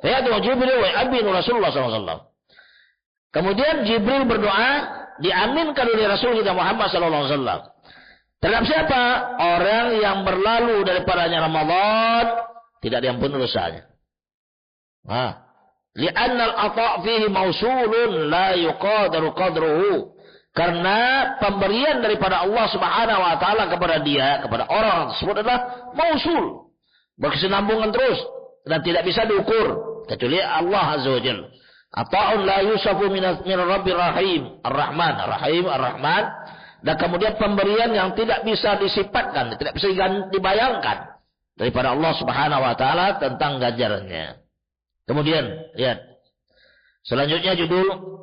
fayadu Jibril wa abinu Rasulullah SAW. Kemudian Jibril berdoa, diaminkan oleh Rasul kita Muhammad SAW. Terhadap siapa? Orang yang berlalu daripadanya Ramadan, tidak diampuni dosanya. Li'anna al-ata' fihi mausulun la yuqadaru qadruhu. Karena pemberian daripada Allah Subhanahu wa taala kepada dia, kepada orang tersebut adalah mausul, berkesinambungan terus dan tidak bisa diukur kecuali Allah Azza wa Jalla. Ata'un la yusafu min Rabbir Rahim, Ar-Rahman, Ar-Rahim, Ar-Rahman. Dan kemudian pemberian yang tidak bisa disifatkan, tidak bisa dibayangkan daripada Allah Subhanahu wa taala tentang ganjarannya. Kemudian lihat selanjutnya judul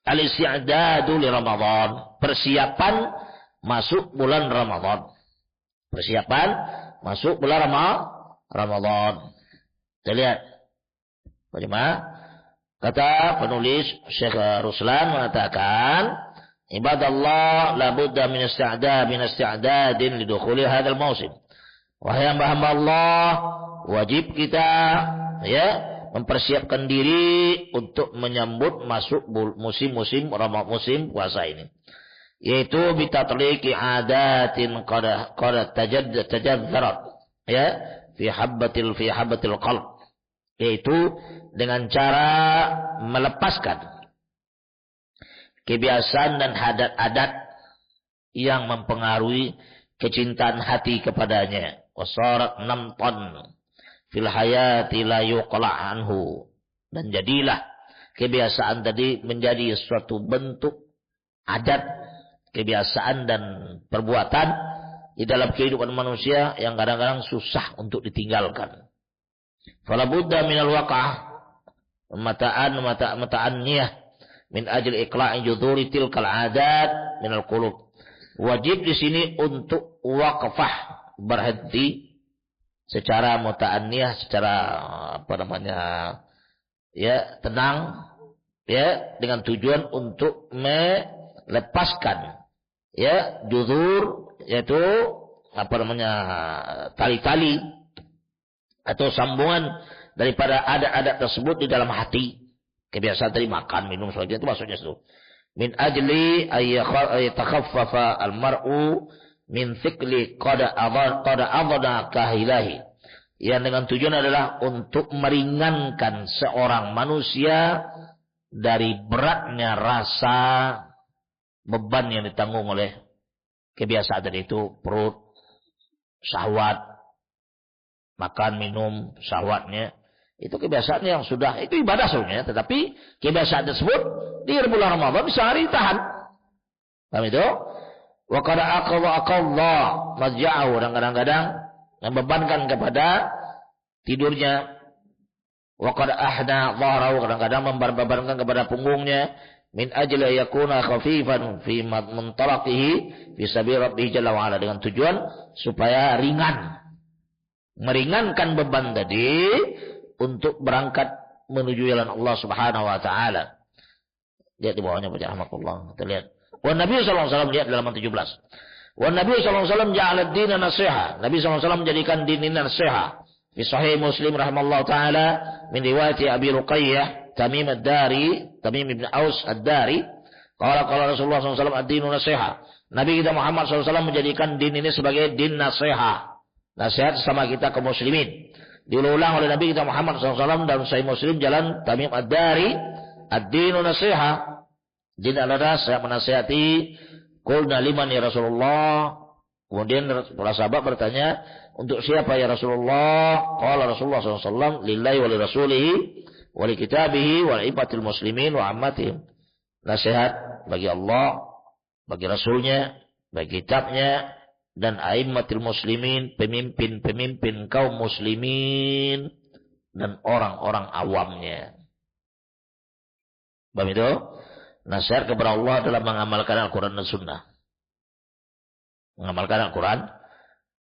Al-Isti'dadu li Ramadan, persiapan masuk bulan Ramadan. Persiapan masuk bulan Ramadan. Kita lihat. Bagaimana? Kata penulis Syekh Ruslan mengatakan, ibadallah la budda min isti'dadin lidukhuli hadzal mausim. Wahai hamba-hamba Allah, wajib kita mempersiapkan diri untuk menyambut masuk musim puasa ini, yaitu bitatliki adatin qad tajaddarat fi habbatil qalb, yaitu dengan cara melepaskan kebiasaan dan adat-adat yang mempengaruhi kecintaan hati kepadanya. Wasarat namtan fil hayati la yuqla' anhu, dan jadilah kebiasaan tadi menjadi suatu bentuk adat, kebiasaan dan perbuatan di dalam kehidupan manusia yang kadang-kadang susah untuk ditinggalkan. Fala budda minal waqa'ah mata'an niyah min ajli iqla'i judhuri tilkal adat minal qulub. Wajib di sini untuk waqfah, berhenti secara muta'anniyah, secara tenang, dengan tujuan untuk melepaskan juzur, yaitu tali-tali atau sambungan daripada adat-adat tersebut di dalam hati. Kebiasaan tadi makan, minum, sebagainya, itu maksudnya itu. Min ajli ayatakhaffafa al-mar'u min thiqli qad adana kahilahi. Yang dengan tujuan adalah untuk meringankan seorang manusia dari beratnya rasa beban yang ditanggung oleh kebiasaan tadi itu, perut, syahwat, makan, minum, syahwatnya. Itu kebiasaan yang sudah, itu ibadah sebenarnya, tetapi kebiasaan tersebut di bulan Ramadan bisa hari tahan. Paham itu? Wa qad aqalla mazja'ahu, dan kadang-kadang membebankan kepada tidurnya. Wa qad ahna dhahrahu, kadang-kadang membebankan kepada punggungnya. Min ajli yakuna khafifan fi muntalaqihi fi sabil rabbih jalla wa ala, dengan tujuan supaya ringan, meringankan beban tadi untuk berangkat menuju jalan Allah Subhanahu wa taala. Lihat di bawahnya baca rahmatullah. Kita lihat. Wa Nabi sallallahu alaihi wasallam, lihat dalam 17. Wa Nabi sallallahu alaihi wasallam ja'ala ad-din nasiha. Nabi sallallahu alaihi wasallam menjadikan din ini nasiha. Fi sahih Muslim rahimallahu taala min riwayat Abi Ruqayyah Tamim ad-Dari, Tamim ibn Aus ad-Dari, qala Rasulullah sallallahu alaihi wasallam ad-dinu nasiha. Nabi kita Muhammad sallallahu alaihi wasallam menjadikan din ini sebagai din nasiha. Nasihat sama kita kaum muslimin. Diulang oleh Nabi kita Muhammad SAW dalam Sahih Muslim jalan Tamim ad-Dari, ad-dinu nasiha. Din adalah saya menasihati Qulna liman ya Rasulullah. Kemudian para sahabat bertanya, untuk siapa ya Rasulullah? Qala Rasulullah SAW, lillahi wa li rasulihi wa li kitabihi wa li ibatil muslimin wa ammatihim. Nasihat bagi Allah, bagi Rasulnya, bagi kitabnya, dan aimmatil muslimin, pemimpin-pemimpin kaum muslimin, dan orang-orang awamnya. Paham itu? Nasihat kepada Allah adalah mengamalkan Al-Quran dan Sunnah. Mengamalkan Al-Quran.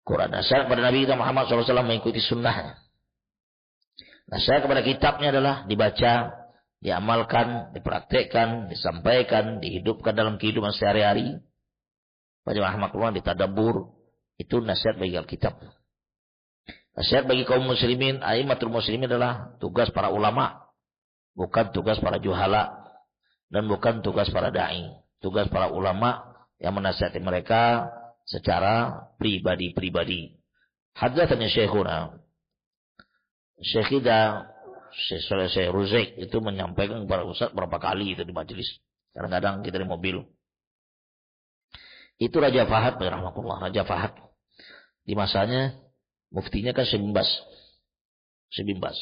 Nasihat kepada Nabi kita Muhammad SAW mengikuti sunnahnya. Nasihat kepada kitabnya adalah dibaca, diamalkan, dipraktekkan, disampaikan, dihidupkan dalam kehidupan sehari-hari. Baca rahmatullah, ditadabbur. Itu nasihat bagi Alkitab. Nasihat bagi kaum muslimin, aimatul muslimin adalah tugas para ulama. Bukan tugas para juhala. Dan bukan tugas para da'i. Tugas para ulama yang menasihati mereka secara pribadi-pribadi. Haddatsana Syekhuna. Syekh Ruzaik itu menyampaikan kepada Ustaz berapa kali itu di majelis. Kadang-kadang kita di mobil. Itu Raja Fahad, rahmatullah. Raja Fahad. Di masanya, muftinya kan Syekh Bimbas.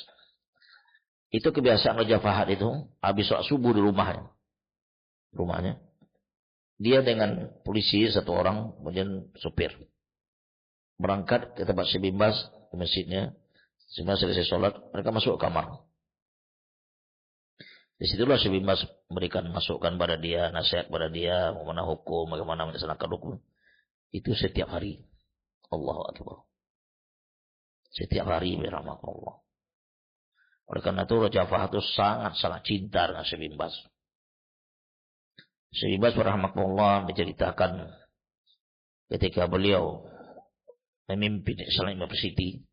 Itu kebiasaan Raja Fahad itu, habis sholat subuh di rumahnya. Dia dengan polisi satu orang, kemudian supir. Berangkat ke tempat Syekh Bimbas, ke masjidnya. Setelah selesai sholat, mereka masuk ke kamar. Disitulah Syekh Bimbas memberikan masukan pada dia, nasihat pada dia, bagaimana hukum, bagaimana melaksanakan hukum. Itu setiap hari. Allahu Akbar. Setiap hari, birahmatullah. Oleh karena itu Raja Fahad itu sangat-sangat cinta dengan Syekh Bimbas. Syekh Bimbas rahimahullah menceritakan ketika beliau memimpin Islamic University.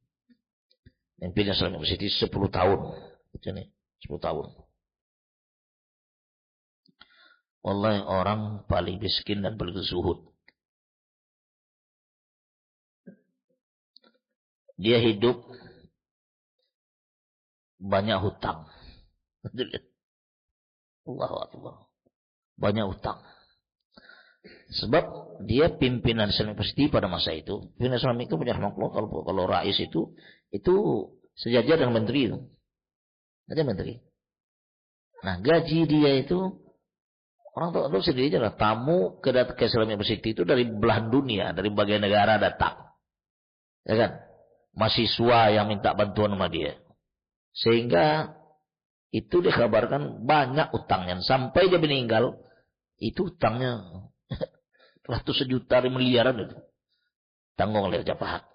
Memimpin Islamic University 10 tahun. 10 tahun. Wallahi orang paling miskin dan paling zuhud. Dia hidup banyak hutang. Allahu Akbar. Banyak hutang. Sebab dia pimpinan Islamic University pada masa itu. Pimpinan Islamic itu punya rahmatullah. Kalau rais itu sejajar dengan menteri itu. Ada menteri. Nah gaji dia itu, orang tahu sendiri aja lah, tamu ke Islamic University itu dari belahan dunia, dari bagian negara datang. Ya kan? Mahasiswa yang minta bantuan sama dia. Sehingga itu dikabarkan banyak utangnya. Sampai dia meninggal, itu utangnya ratusan juta, miliaran itu. Tanggung oleh Raja Fahad.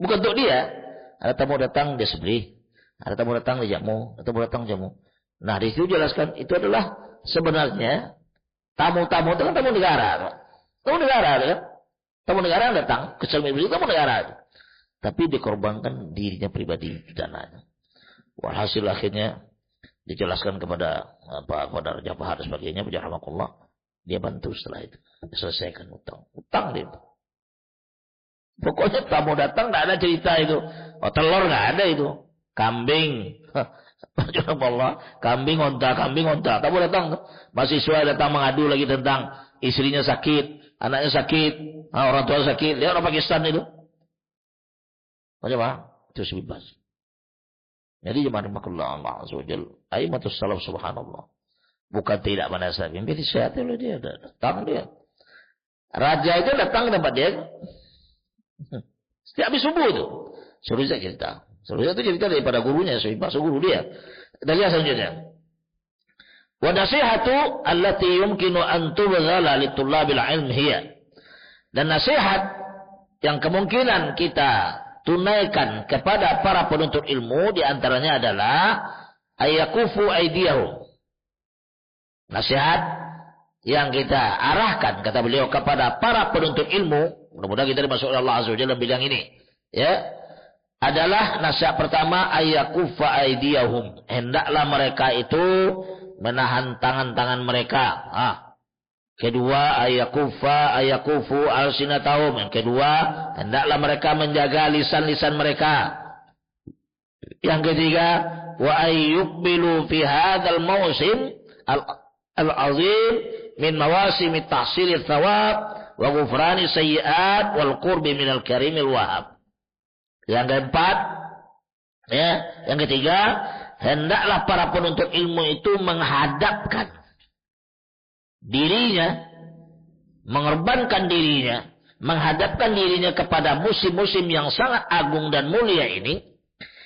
Bukan untuk dia. Ada tamu datang, dia sebeli. Ada tamu datang, dia jamu. Ada tamu datang, jamu. Nah, di situ jelaskan, itu adalah sebenarnya tamu-tamu itu kan tamu negara. Tamu negara, kan? Tamu negara datang, ke Islamic University, tamu negara. Tapi dikorbankan dirinya pribadi, dananya. Walhasil akhirnya dijelaskan kepada Raja Fahad dan sebagainya, rahmatullah, dia bantu setelah itu selesaikan utang dia. Pokoknya tamu datang tidak ada cerita itu, telur nggak ada itu, kambing, kambing onta. Tamu datang, mahasiswa datang mengadu lagi tentang istrinya sakit, anaknya sakit, orang tua sakit, dia orang Pakistan itu, macam itu sebebas. Jadi jemaah Allah Azza wa Jalla, aimatus salaf subhanallah. Bukan tidak menasihati, mimpi disihati oleh dia, datang dia. Raja itu datang ke tempat dia. Setiap habis subuh itu. Suruh saya cerita. Suruh itu cerita daripada gurunya, masuk guru dia. Kita lihat selanjutnya. Wa nasihatu allati yumkinu an tubdhala litullabil ilm hiya. Dan nasihat yang kemungkinan kita tunaikan kepada para penuntut ilmu diantaranya adalah ayakufu aidiyahum. Nasihat yang kita arahkan, kata beliau, kepada para penuntut ilmu, mudah-mudahan kita dimasukkan Allah Azza wa Jalla dalam bidang ini, ya, adalah nasihat pertama ayakufa aidiyahum. Hendaklah mereka itu menahan tangan-tangan mereka. Kedua, ayakufu alsinatahum. Yang kedua, hendaklah mereka menjaga lisan-lisan mereka. Yang ketiga, wa ayyuqbilu fi hadzal mausim al-azim min mawasimi tahsilir thawab wa ghufrani sayyi'at wal qurbi minal karimil wahhab. Yang keempat, ya, yang ketiga, hendaklah para penuntut ilmu itu menghadapkan dirinya, mengorbankan dirinya, menghadapkan dirinya kepada musim-musim yang sangat agung dan mulia ini.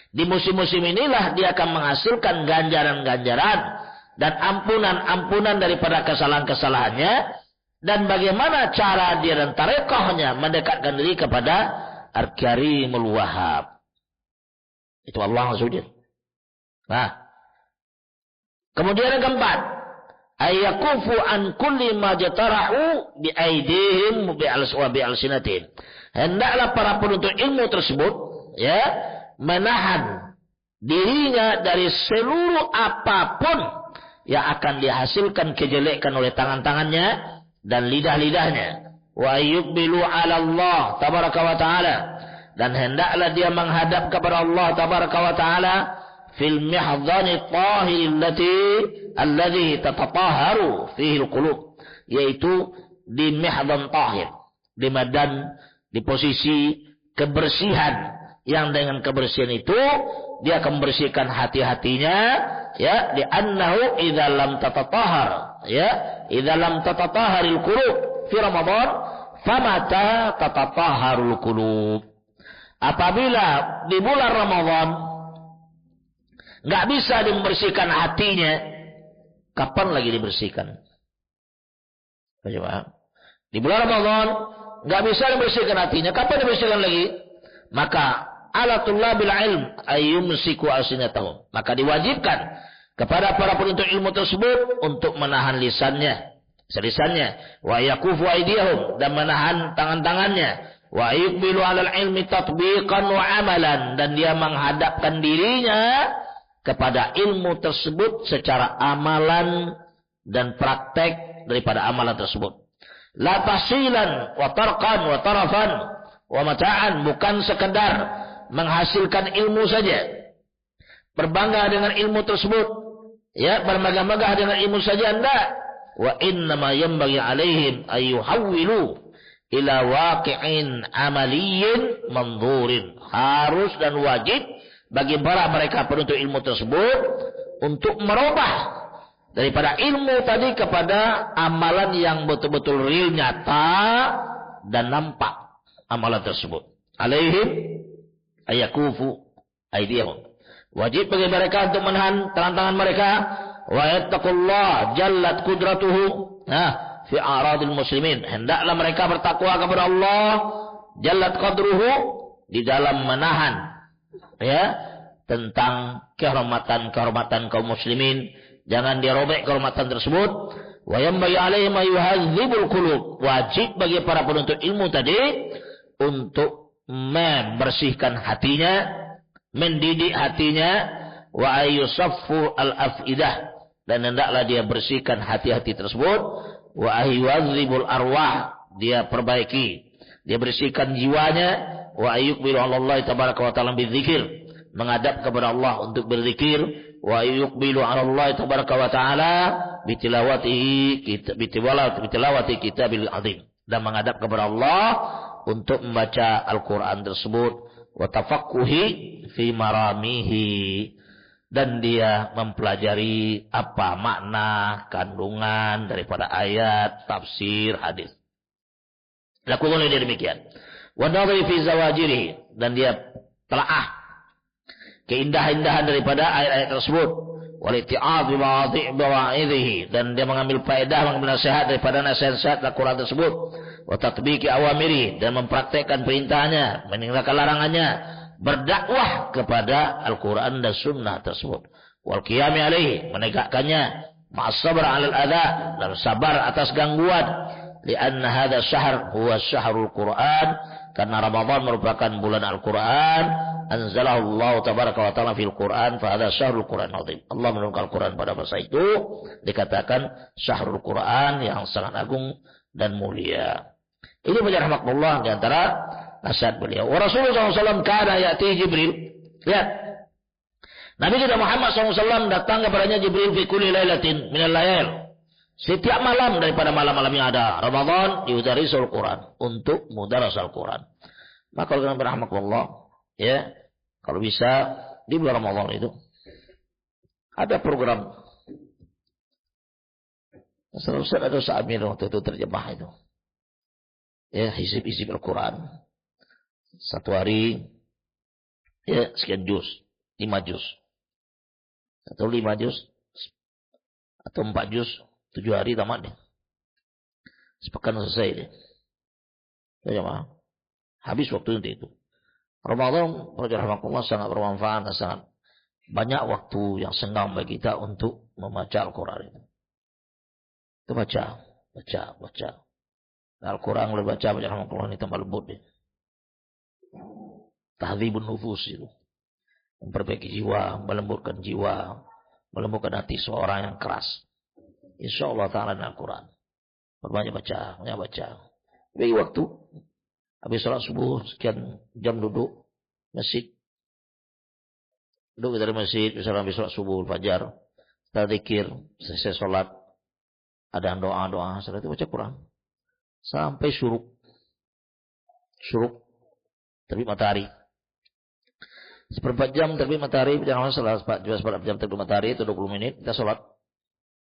Di musim-musim inilah dia akan menghasilkan ganjaran-ganjaran dan ampunan-ampunan daripada kesalahan-kesalahannya, dan bagaimana cara dia dan tarekohnya mendekatkan diri kepada Al-Karimul Wahhab. Itu Allah SWT. Nah, kemudian yang keempat, ayakufu an kulli ma jatarahu bi aidihim bi alsinatihim. Hendaklah para penuntut ilmu tersebut, ya, menahan dirinya dari seluruh apapun yang akan dihasilkan kejelekan oleh tangan-tangannya dan lidah-lidahnya. Wa yuqbilu 'ala Allah tabaraka wa ta'ala, dan hendaklah dia menghadap kepada Allah tabaraka wa ta'ala fil mihdhani tahir alladhi tatatahharu fihi alqulub, yaitu di mihdhan tahir, di medan, di posisi kebersihan, yang dengan kebersihan itu dia akan membersihkan hati-hatinya, ya, di annahu idza lam tatatahhar, ya, idza lam tatatahharil qulub fi Ramadan famata tatatahharul qulub. Apabila di bulan Ramadan enggak bisa membersihkan hatinya, kapan lagi dibersihkan? Coba. Di bulan Ramadan enggak bisa membersihkan hatinya, kapan dibersihkan lagi? Maka alatullah bil ilm ayyumsiku alsinatahum, maka diwajibkan kepada para penuntut ilmu tersebut untuk menahan lisannya, wa yakufu aydihum, dan menahan tangan-tangannya, wa yuqbilu 'alal ilmi tatbiqan wa amalan, dan dia menghadapkan dirinya kepada ilmu tersebut secara amalan dan praktek daripada amalan tersebut. La tahsilan wa tarqan wa tarafan wa mata'an, bukan sekedar menghasilkan ilmu saja, berbangga dengan ilmu tersebut, ya, bermegah-megah dengan ilmu saja, enggak. Wa innama yanbaghi 'alaihim ayyuhawwilu ila waqi'in amaliyyin manzurin. Harus dan wajib bagi para mereka penuntut ilmu tersebut untuk merubah daripada ilmu tadi kepada amalan yang betul-betul real, nyata dan nampak amalan tersebut. Alaihim ayakufu aydihum, wajib bagi mereka untuk menahan tangan-tangan mereka. Wa yattaqullah jallat qudratuhu fi a'radil muslimin, hendaklah mereka bertakwa kepada Allah jallat qadruhu, di dalam menahan, ya, tentang kehormatan kaum muslimin, jangan dia robek kehormatan tersebut. Wa yanbaghi 'alaihim ayuhadzibul qulub, wajib bagi para penuntut ilmu tadi untuk membersihkan hatinya, mendidik hatinya, wa ayusaffu al-afidah, dan hendaklah dia bersihkan hati-hati tersebut, wa ayyuhadzibul arwah, dia perbaiki, dia bersihkan jiwanya, wa ayyuqbilu 'ala Allah tabaraka wa ta'ala bidzikir, menghadap kepada Allah untuk berzikir, wa ayyuqbilu 'ala Allah tabaraka wa ta'ala bitilawati kitabil azim, dan menghadap kepada Allah untuk membaca Al-Quran tersebut, wa tafaqquhi fi maramihi, dan dia mempelajari apa makna kandungan daripada ayat, tafsir, hadis. Lakukan dia demikian. Wa nadhiri fi zawajirihi, dan dia telaah keindahan-indahan daripada ayat-ayat tersebut. Wal itti'adh bi mawa'idhihi, dan dia mengambil faedah, mengambil nasihat daripada nasihat Al-Quran tersebut. Wa tatbiqi awamiri, dan mempraktekkan perintahnya, meninggalkan larangannya, berdakwah kepada Al-Quran dan Sunnah tersebut. Wal qiyami alaihi, menegakkannya, ma'as sabr 'alal adha, dan sabar atas gangguan. Lianna hadha syahr huwa syahrul Quran, karena Ramadan merupakan bulan Al-Quran. Anzalahu Allah tabaraka wa ta'ala fil Quran, fa hadha syahrul Quran azim. Allah menurunkan Al-Quran pada masa itu dikatakan syahrul Quran, yang sangat agung dan mulia. Ini menjadi rahmatullah di antara nasihat beliau. Wa Rasulullah SAW kana ya'ti Jibril. Lihat. Nabi kita Muhammad SAW datang kepadanya Jibril fi kulli lailatin minal layal. Setiap malam daripada malam-malam yang ada Ramadan yudarisul Quran, untuk mudarasal Quran. Maka kalau rahmatullah, ya, kalau bisa di bulan Ramadan itu ada program. Ustaz ada Amir waktu itu terjemah itu. Ya, hisib-hisib Al-Quran. Satu hari ya sekian juz, 5 juz. Atau 5 juz atau 4 juz, 7 hari tamat deh. Sepekan selesai deh. Ya, jemaah. Habis waktu itu. Ramadan, rahmatullah, sangat bermanfaat dan sangat banyak waktu yang senggang bagi kita untuk membaca Al-Quran itu. Itu baca. Al-Quran boleh baca rahmatullah, ini tambah lembut deh. Tahdzibun nufus itu. Memperbaiki jiwa, melembutkan jiwa, melembutkan hati seorang yang keras. Insyaallah ta'ala dengan Al-Quran. Banyak baca. Bagi waktu. Habis sholat subuh, sekian jam duduk masjid. Duduk dari masjid, misalnya habis sholat subuh, fajar. Setelah zikir, selesai sholat. Ada doa-doa, setelah itu baca Quran. Sampai syuruk. Terbit matahari. 1/4 jam terbit matahari. Jangan salah, 4 jam terbit matahari, itu 20 menit. Kita sholat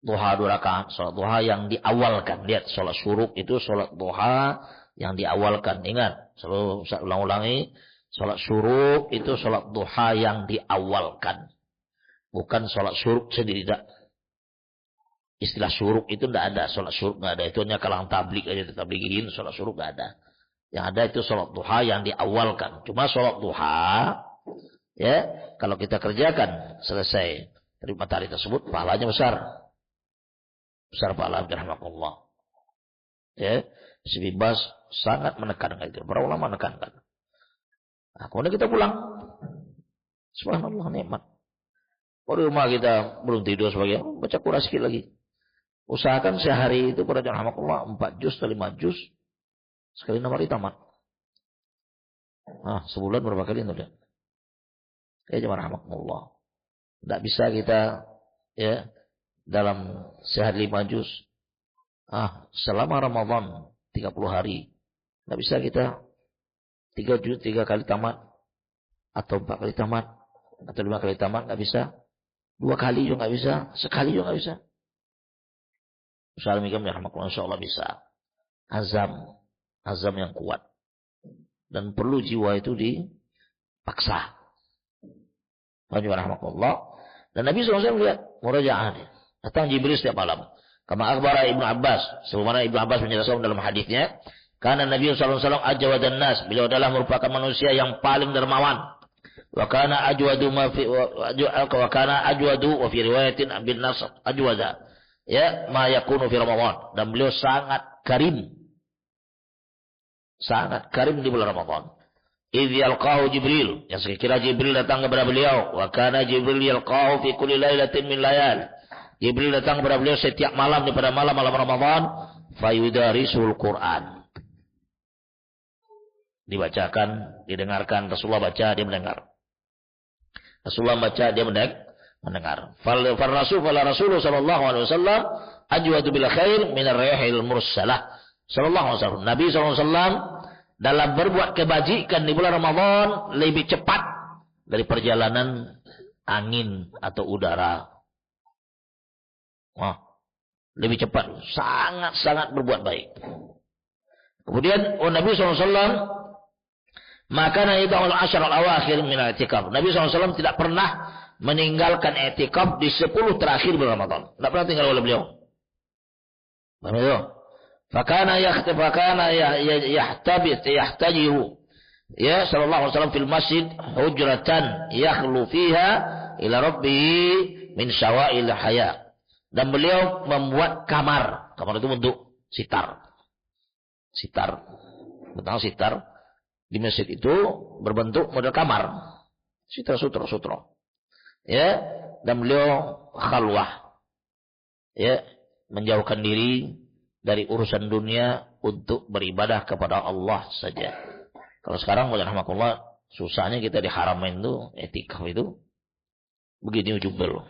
duha 2 rakaat. Sholat duha yang diawalkan. Lihat, sholat syuruk itu sholat duha yang diawalkan. Ingat, selalu saya ulang-ulangi. Sholat syuruk itu sholat duha yang diawalkan. Bukan sholat syuruk sendiri. Tidak. Istilah syuruk itu tidak ada. Sholat syuruk tidak ada. Itu hanya kalangan tablik aja. Tabligiin, sholat syuruk tidak ada. Yang ada itu sholat duha yang diawalkan. Cuma sholat duha, ya, kalau kita kerjakan selesai dari matahari tersebut, pahalanya besar. Besar pahala, rahmatullah. Ya, Syekh Bas sangat menekankan itu. Para ulama menekankan. Nah, kemudian kita pulang. Subhanallah, nikmat. Kalau di rumah kita belum tidur sebagainya, baca Quran sikit lagi. Usahakan sehari itu pada rahmatullah 4 juz atau 5 juz. Sekali 6 hari tamat. Nah, sebulan berapa kali itu dia? Ya, jemaah rahmatullah. Tidak bisa kita, ya, dalam sehari 5 juz. Selama Ramadan 30 hari. Tidak bisa kita 3 juz 3 kali tamat. Atau 4 kali tamat. Atau 5 kali tamat. Tidak bisa. 2 kali juga tidak bisa. Sekali juga tidak bisa. Usaha demikian, rahmatullah, insyaAllah bisa. Azam yang kuat. Dan perlu jiwa itu dipaksa. Rahmatullah. Dan Nabi SAW lihat murajaah. Datang Jibril setiap malam. Kama akhbara Ibnu Abbas. Sebagaimana Ibnu Abbas menjelaskan dalam hadisnya. Karena Nabi SAW ajwadan nas. Beliau adalah merupakan manusia yang paling dermawan. Wa kana ajwadu wa fi riwayatin bin nas ajwada. Ya, ma yakunu fi Ramadan. Dan beliau sangat karim. Sangat karim di bulan Ramadan. Idh yalqahu Jibril. Yang sekira Jibril datang kepada beliau. Wa kana Jibril yalqahu fi kulli lailatin min layal. Jibril datang kepada beliau setiap malam daripada malam-malam Ramadan. Fayudarisul Quran. Dibacakan, didengarkan. Rasulullah baca, dia mendengar. Rasulullah baca, dia mendengar. Fal Rasul sallallahu alaihi wasallam ajwadu bil khair min ar-rihil mursalah. Sallallahu alaihi wasallam. Nabi sallallahu alaihi wasallam dalam berbuat kebajikan di bulan Ramadan lebih cepat dari perjalanan angin atau udara. Lebih cepat, sangat-sangat berbuat baik. Kemudian Nabi SAW maka itu al-ashar al-awakhir min al-i'tikaf. Nabi SAW tidak pernah meninggalkan i'tikaf di 10 terakhir bulan Ramadan. Tidak pernah tinggal oleh beliau. Paham itu? Fakana yahtajiru. Ya, sallallahu alaihi wasallam fil masjid hujratan yakhlu fiha ila rabbih min syawa'il haya. Dan beliau membuat kamar. Kamar itu bentuk sitar. Bentuk sitar. Di masjid itu berbentuk model kamar. Sutra. Ya, dan beliau khalwah. Ya, menjauhkan diri dari urusan dunia untuk beribadah kepada Allah saja. Kalau sekarang rahmatullah, susahnya kita di haramain itu, etikaf itu begini jubel.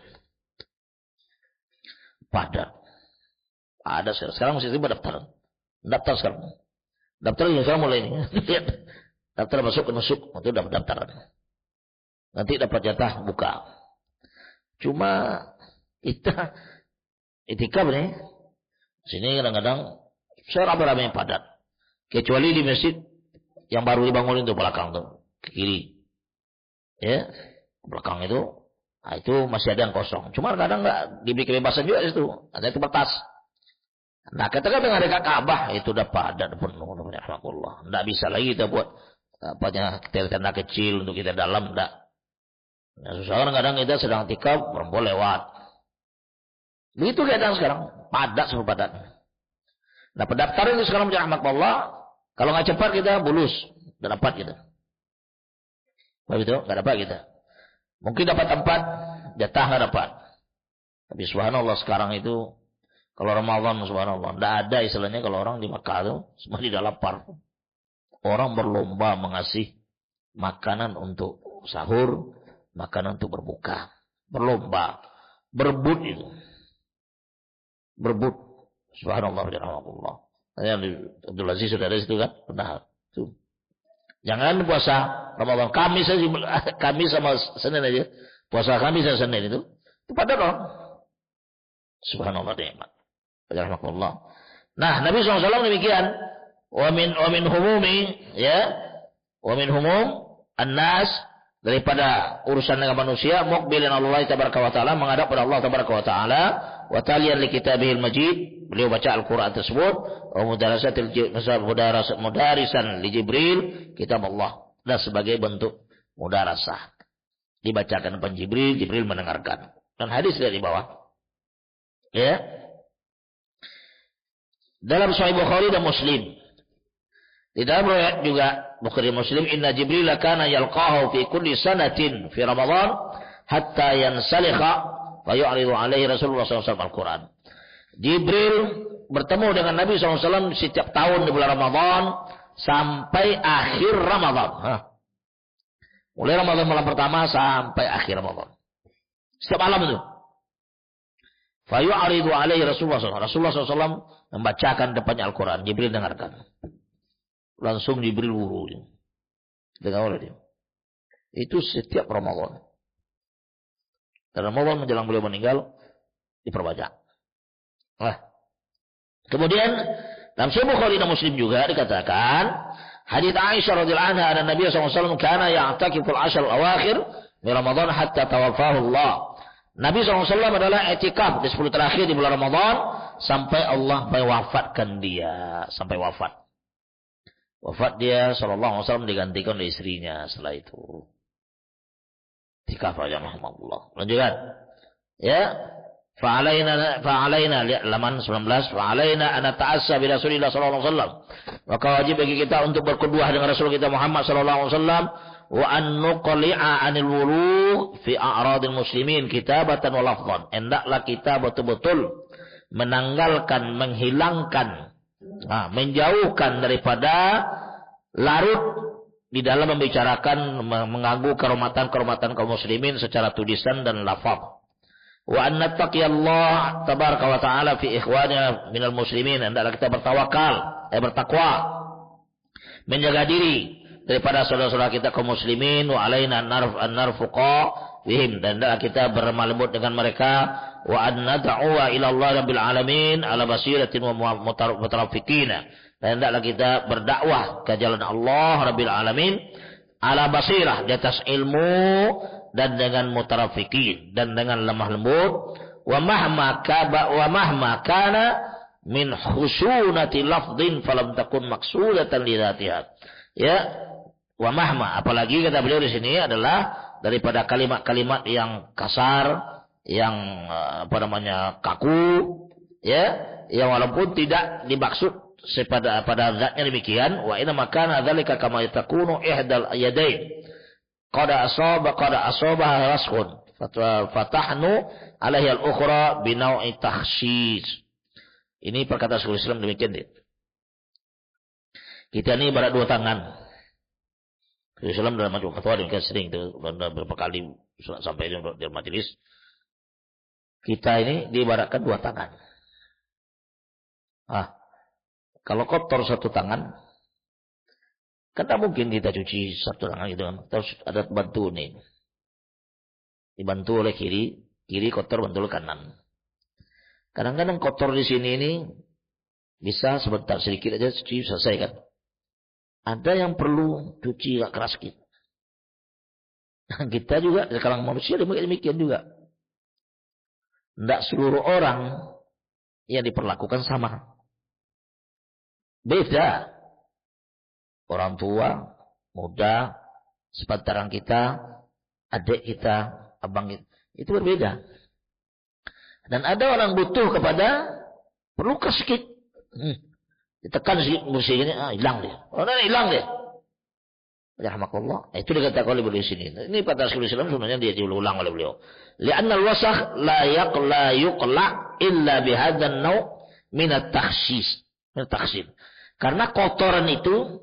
Padat. Ada sekarang. Sekarang masih tiba daftar. Daftar sekarang. Daftar yang sekarang mulai ini. Daftar masuk. Itu dapat daftar. Nanti dapat jatah buka. Cuma kita itikaf nih. Sini kadang-kadang ramai-ramai padat. Kecuali di masjid yang baru dibangun itu belakang tuh. Ke kiri. Ya. Belakang itu. Nah, itu masih ada yang kosong. Cuma kadang nggak diberi kebebasan juga di situ. Ada itu batas. Nah, ketika dengan dekat Ka'bah itu udah padat penuh. Alhamdulillah. Nggak bisa lagi kita buat tenda kecil untuk kita dalam. Nggak. Nah, susah kadang kita sedang tikap, perempuan lewat. Begitu keadaan sekarang. Padat semua padat. Nah, pendaftaran itu sekarang menjadi rahmat Allah. Kalau nggak cepat kita bulus. Nggak dapat kita. Begitu, nggak dapat kita. Mungkin dapat tempat, jatah nggak dapat. Tapi subhanallah sekarang itu, kalau Ramadan subhanallah, nggak ada istilahnya kalau orang di Makkah itu, semua tidak lapar. Orang berlomba mengasih makanan untuk sahur, makanan untuk berbuka. Berlomba, berebut itu. Berebut. Subhanallah, rahmatullah. Abdul Aziz sudah ada situ kan? Pernah. Tuh. Jangan puasa Ramadan. Kamis sama Senin aja. Puasa Kamis dan Senin itu pada dong. Subhanallah nikmat. Rahmatullah. Nah, Nabi SAW demikian. Wa min humumi ya. Wa min humum an-nas daripada urusan dengan manusia muqbilin Allah tabaraka wa taala menghadap pada Allah tabaraka wa taala wa taliyan li kitabihil majid. Beliau baca Al-Quran tersebut. Mudarisan li Jibril. Kitab Allah. Dan sebagai bentuk mudarasah. Dibacakan depan Jibril. Jibril mendengarkan. Dan hadis dari bawah. Ya. Dalam Sahih Bukhari dan Muslim. Di dalam riwayat juga Bukhari Muslim. Inna Jibril kana yalqahu fi kulli sanatin fi Ramadan. Hatta yansalikha. Wa yu'ridu alaihi Rasulullah SAW Al-Quran. Jibril bertemu dengan Nabi SAW setiap tahun di bulan Ramadan sampai akhir Ramadan. Mulai Ramadan malam pertama sampai akhir Ramadan. Setiap malam itu. Fayu'aridu alaihi Rasulullah SAW. Rasulullah SAW membacakan depannya Al-Quran. Jibril dengarkan. Langsung Jibril wuru. Dengar oleh dia. Itu setiap Ramadan. Dan Ramadan menjelang beliau meninggal diperbaca. Nah, kemudian dalam Sahih Bukhari dan Muslim juga dikatakan hadits Aisyah radhiyallahu anha dan Nabi SAW kana ya'takiful ashar al-awakhir min Ramadan hatta tawaffahu Allah. Nabi SAW adalah i'tikaf di 10 terakhir di bulan Ramadan sampai Allah mewafatkan dia, sampai wafat. Wafat dia sallallahu alaihi wasallam digantikan oleh istrinya setelah itu. I'tikaf aja Allah. Lanjutkan. Ya. Fa'alaina laman 19 fa'alaina an ta'assa bi Rasulillah sallallahu alaihi wasallam. Maka wajib bagi kita untuk berkeduah dengan Rasul kita Muhammad sallallahu alaihi wasallam wa an nuqli'a 'anil wuru fi a'radil muslimin kitabatan wa lafdhan. Hendaklah kita betul-betul menanggalkan, menghilangkan, menjauhkan daripada larut di dalam membicarakan mengganggu kehormatan kaum muslimin secara tulisan dan lafaz. Wa an nattaqiyallah tabaraka wa ta'ala fi ikhwanina minal muslimin. Hendaklah kita bertakwa, menjaga diri daripada saudara-saudara kita kaum muslimin. Wa alaina an narfuqa bihim. Dan hendaklah kita berlemah lembut dengan mereka. Wa an nad'u ila Allah rabbil alamin ala basiratin wa mutarafiqina. Dan hendaklah kita berdakwah ke jalan Allah rabbil alamin ala basirah, di atas ilmu dan dengan mutarafiqin dan dengan lemah lembut. Wa mahma kana min khusunati lafdhin falam takun maksudatan li dzatiha. Ya, wa mahma, apalagi kata beliau di sini adalah daripada kalimat-kalimat yang kasar, yang kaku, ya, yang walaupun tidak dimaksud pada zatnya demikian. Wa inna makana dzalika kama yatakunu ihdal yadain qad asaba raskhun fatahnu alaihi al-ukhra bi naw'i takhsis. Ini perkataan Rasulullah SAW demikian dia. Kita ini ibarat dua tangan. Rasulullah SAW dalam majmu' fatwa demikian sering itu beberapa kali sampai di majelis. Kita ini diibaratkan dua tangan. Kalau kotor satu tangan, kan tak mungkin kita cuci satu tangan gitu. Terus ada bantu nih. Dibantu oleh kiri kotor bantu oleh kanan. Kadang-kadang kotor di sini ini bisa sebentar sedikit aja cuci selesai kan. Ada yang perlu cuci agak keras gitu. Kita juga sekarang manusia demikian juga. Tidak seluruh orang yang diperlakukan sama. Beda. Orang tua, muda, sepantaran kita, adik kita, abang kita. Itu berbeda. Dan ada orang butuh kepada perlu sedikit. Ditekan sedikit bersih ini, hilang dia. Hilang dia. Rahmatullah. Itu dikatakan oleh beliau sini. Ini kata Rasulullah SAW sebenarnya dia diulang oleh beliau. Li'anna al-wasakh la yuqla illa bihadzan naw' min at-takhsis. Karena kotoran itu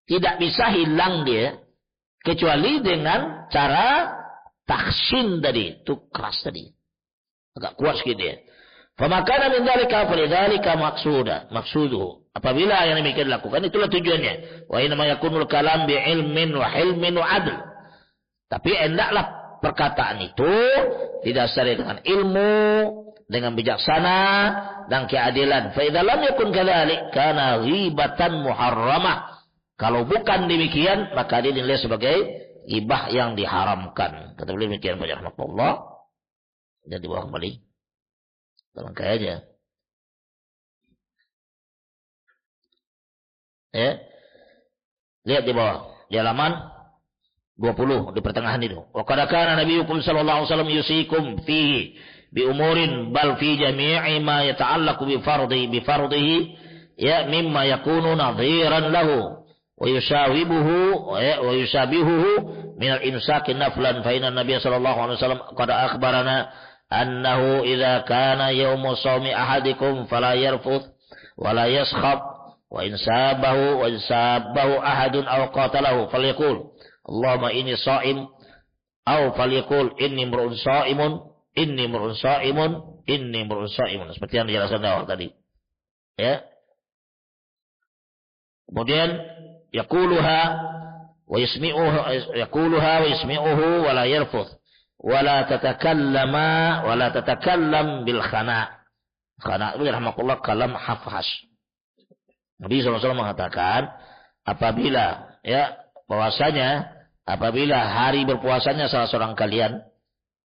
tidak bisa hilang dia kecuali dengan cara taksin tadi, itu keras tadi. Agak kuat sedikit dia. Famakana min dzalika falidhalika maqsuduhu. Apabila yang demikian dilakukan, itulah tujuannya. Wa inna ma yakunul kalam bi ilmin wa hilmin wa adl. Tapi hendaklah perkataan itu didasari dengan ilmu, dengan bijaksana dan keadilan. Fa idza lam yakun kadzalik kana ghibatan muharramah. Kalau bukan demikian, maka dia dinilai sebagai ghibah yang diharamkan. Kata beliau demikian pada rahmatullah. Dan dibawa kembali. Tolong aja. Ya. Lihat di bawah. Di halaman 20 di pertengahan itu. Wa qad kana nabiyukum sallallahu alaihi wasallam yusikum fihi bi umurin bal fi jami'i ma yata'allaqu bi fardihi ya mimma yakunu nadhiran lahu wa yushabihuhu min al-imsaki naflan fa inna nabiy sallallahu alaihi wasallam qad akhbarana annahu idza kana yawmu shawmi ahadikum fala yarfuth wa la yaskhab wa in sabahu ahadun aw qatalahu falyaqul Allahumma inni sha'im aw falyaqul inni mar'un sha'imun seperti yang dijelaskan awal tadi ya. Kemudian yaquluha wa yasmi'uhu wa la yarfuth wa la tatakallam bil khana itu rahmatullah kalam hafhash. Nabi SAW mengatakan apabila bahwasanya apabila hari berpuasanya salah seorang kalian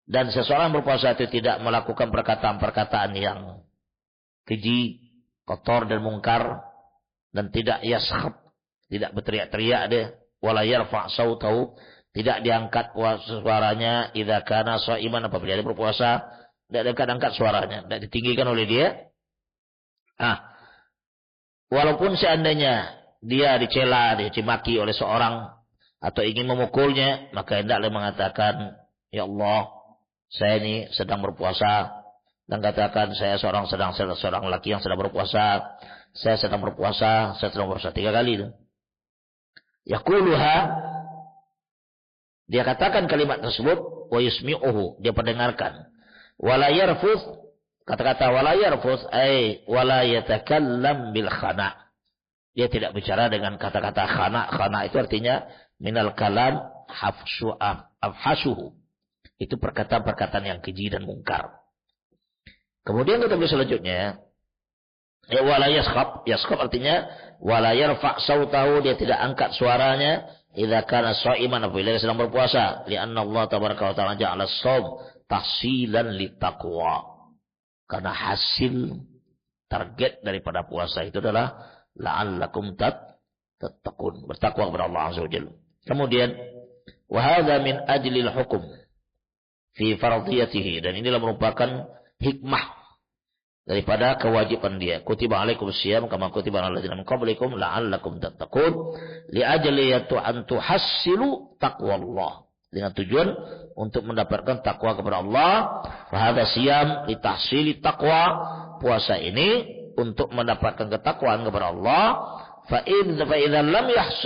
dan seseorang berpuasa itu tidak melakukan perkataan-perkataan yang keji, kotor dan mungkar dan tidak yaskhab, tidak berteriak-teriak dia, wala yarfa' sautahu, tidak diangkat suaranya idza kana shaiman apabila dia berpuasa, tidak diangkat suaranya, tidak ditinggikan oleh dia. Walaupun seandainya dia dicela, dicimaki oleh seorang atau ingin memukulnya, maka hendaklah mengatakan, ya Allah, saya ini sedang berpuasa, dan katakan saya seorang laki yang sedang berpuasa, saya sedang berpuasa 3 kali itu. Yaquluha, dia katakan kalimat tersebut, wa yusmi'uhu, dia pendengarkan. Wala yarfuth, kata-kata wala yarfuth ay wala yatakallam bil khana. Dia tidak bicara dengan kata-kata khana. Khana itu artinya minal kalam afhasuhu. Itu perkataan-perkataan yang keji dan mungkar. Kemudian kita beli selanjutnya, wala yaskhab. Yaskhab artinya wala yarfa' sautahu, dia tidak angkat suaranya idza kana shaiman apabila dia sedang berpuasa. Li'anna Allah tabaraka wa ta'ala ja'ala shaum tahsilan littaqwa. Karena hasil target daripada puasa itu adalah la'allakum tattaqun, bertakwa kepada Allah Azza wa Jalla. Kemudian wa hadza min ajlil hukum fi fardhiyatihi, dan inilah merupakan hikmah daripada kewajiban dia. Kutiba alaikum siyam kama kutiba alal ladzina min qablikum la'allakum tattaqun, li ajli an tuhassilu taqwallah, dengan tujuan untuk mendapatkan takwa kepada Allah. Fa hadza siyam li tahsili taqwa, puasa ini untuk mendapatkan ketakwaan kepada Allah. Fa idza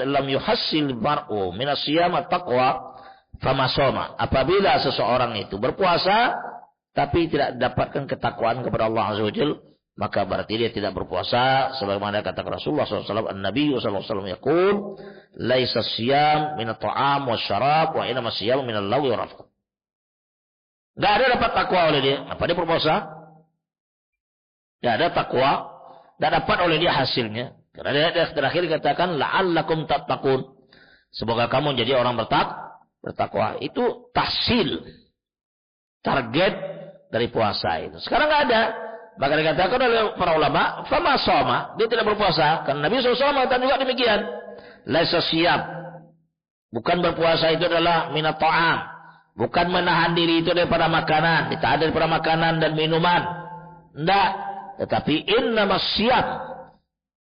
lam yuhassil mar'u min as-siyam at-taqwa famasoma, apabila seseorang itu berpuasa tapi tidak mendapatkan ketakwaan kepada Allah Azza wa Jalla, maka berarti dia tidak berpuasa sebagaimana kata Rasulullah SAW. An-Nabi SAW yaqul laisa siyam min at-ta'am wasyarab wa inma siyam min al-lagwi wa rafth. Enggak ada dapat takwa oleh dia. Apa dia berpuasa? Enggak ada takwa, enggak dapat oleh dia hasilnya. Karena dia terakhir dikatakan la'allakum tattaqun. Semoga kamu jadi orang bertakwa. Itu tahsil, target dari puasa itu. Sekarang enggak ada. Maka dikatakan oleh para ulama, fama shoma, dia tidak berpuasa. Karena Nabi SAW mengatakan juga demikian. Laisa siyam. Bukan berpuasa itu adalah minat ta'am. Bukan menahan diri itu daripada makanan. Ditahan daripada makanan dan minuman. Tidak. Tetapi innama siyam.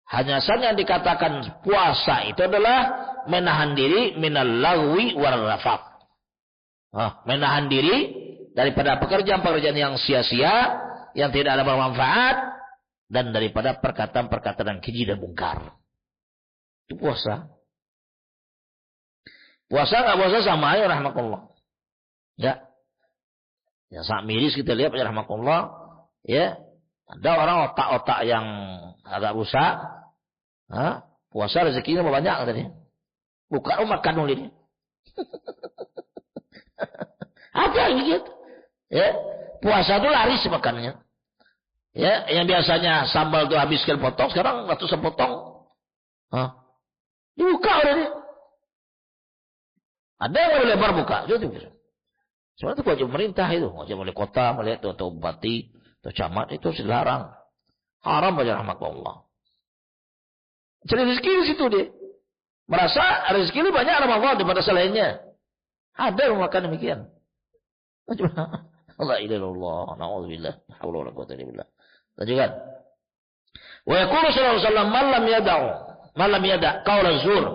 Hanya saja yang dikatakan puasa itu adalah menahan diri minal lagwi wal rafath. Menahan diri daripada pekerjaan-pekerjaan yang sia-sia, yang tidak ada bermanfaat, dan daripada perkataan-perkataan keji dan mungkar. Itu puasa. Puasa nggak puasa sama ya rahmatullah. Ya. Ya saat miris kita lihat ya rahmatullah. Ya. Ada orang otak-otak yang agak rusak. Puasa rezekinya banyak tadi. Bukan makan oleh dia. Ada yang gitu. Ya. Puasa itu laris makannya. Ya, yang biasanya sambal itu habiskan potong, sekarang ratusan potong. Dibuka oleh dia. Ada yang boleh lebar buka. Sebenarnya itu wajib pemerintah itu. Wajib oleh kota, melihat atau bupati, atau camat, itu dilarang. Haram baca rahmatullah. Cari rezeki di situ dia. Merasa rezeki ini banyak Ramadan daripada selainnya. Ada yang makan demikian. La ilaha illallah, na'udzubillah, la haula wala quwwata illa billah. Lanjutkan. Wa yaqulu sallallahu alaihi wasallam man lam yada' qaul az-zur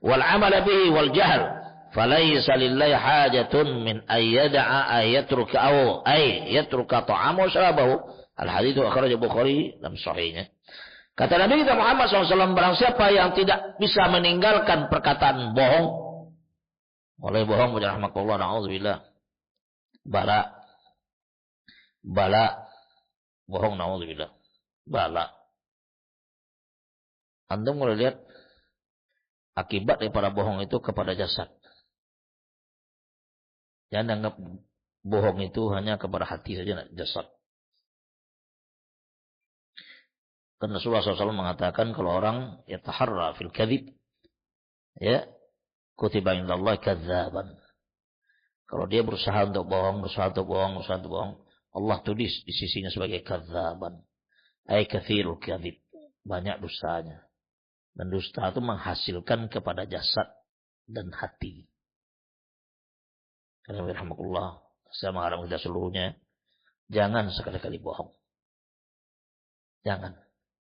wal 'amal bihi wal jahl falaysa lillahi hajatun min ay yada'a ay yatruka ta'amahu wa syarabahu. Al hadits akhrajahu Bukhari dalam sahihnya. Kata Nabi kita Muhammad SAW, barang siapa yang tidak bisa meninggalkan perkataan bohong, oleh bohong rahmatullah, na'udzubillah, bala bohong, naudzubillah, bala. Antum mulai lihat akibat daripada bohong itu kepada jasad. Jangan anggap bohong itu hanya kepada hati saja, jasad. Karena Rasulullah SAW mengatakan kalau orang yataharra fil kadhib, ya, kutiba indallahi kadzaban. Kalau dia berusaha untuk bohong, Allah tulis di sisinya sebagai kadzaban. Ay katsirul kadzib, banyak dustanya. Dan dusta itu menghasilkan kepada jasad dan hati. Karena rahmatullah, saya mengharap kita seluruhnya jangan sekali-kali bohong. Jangan.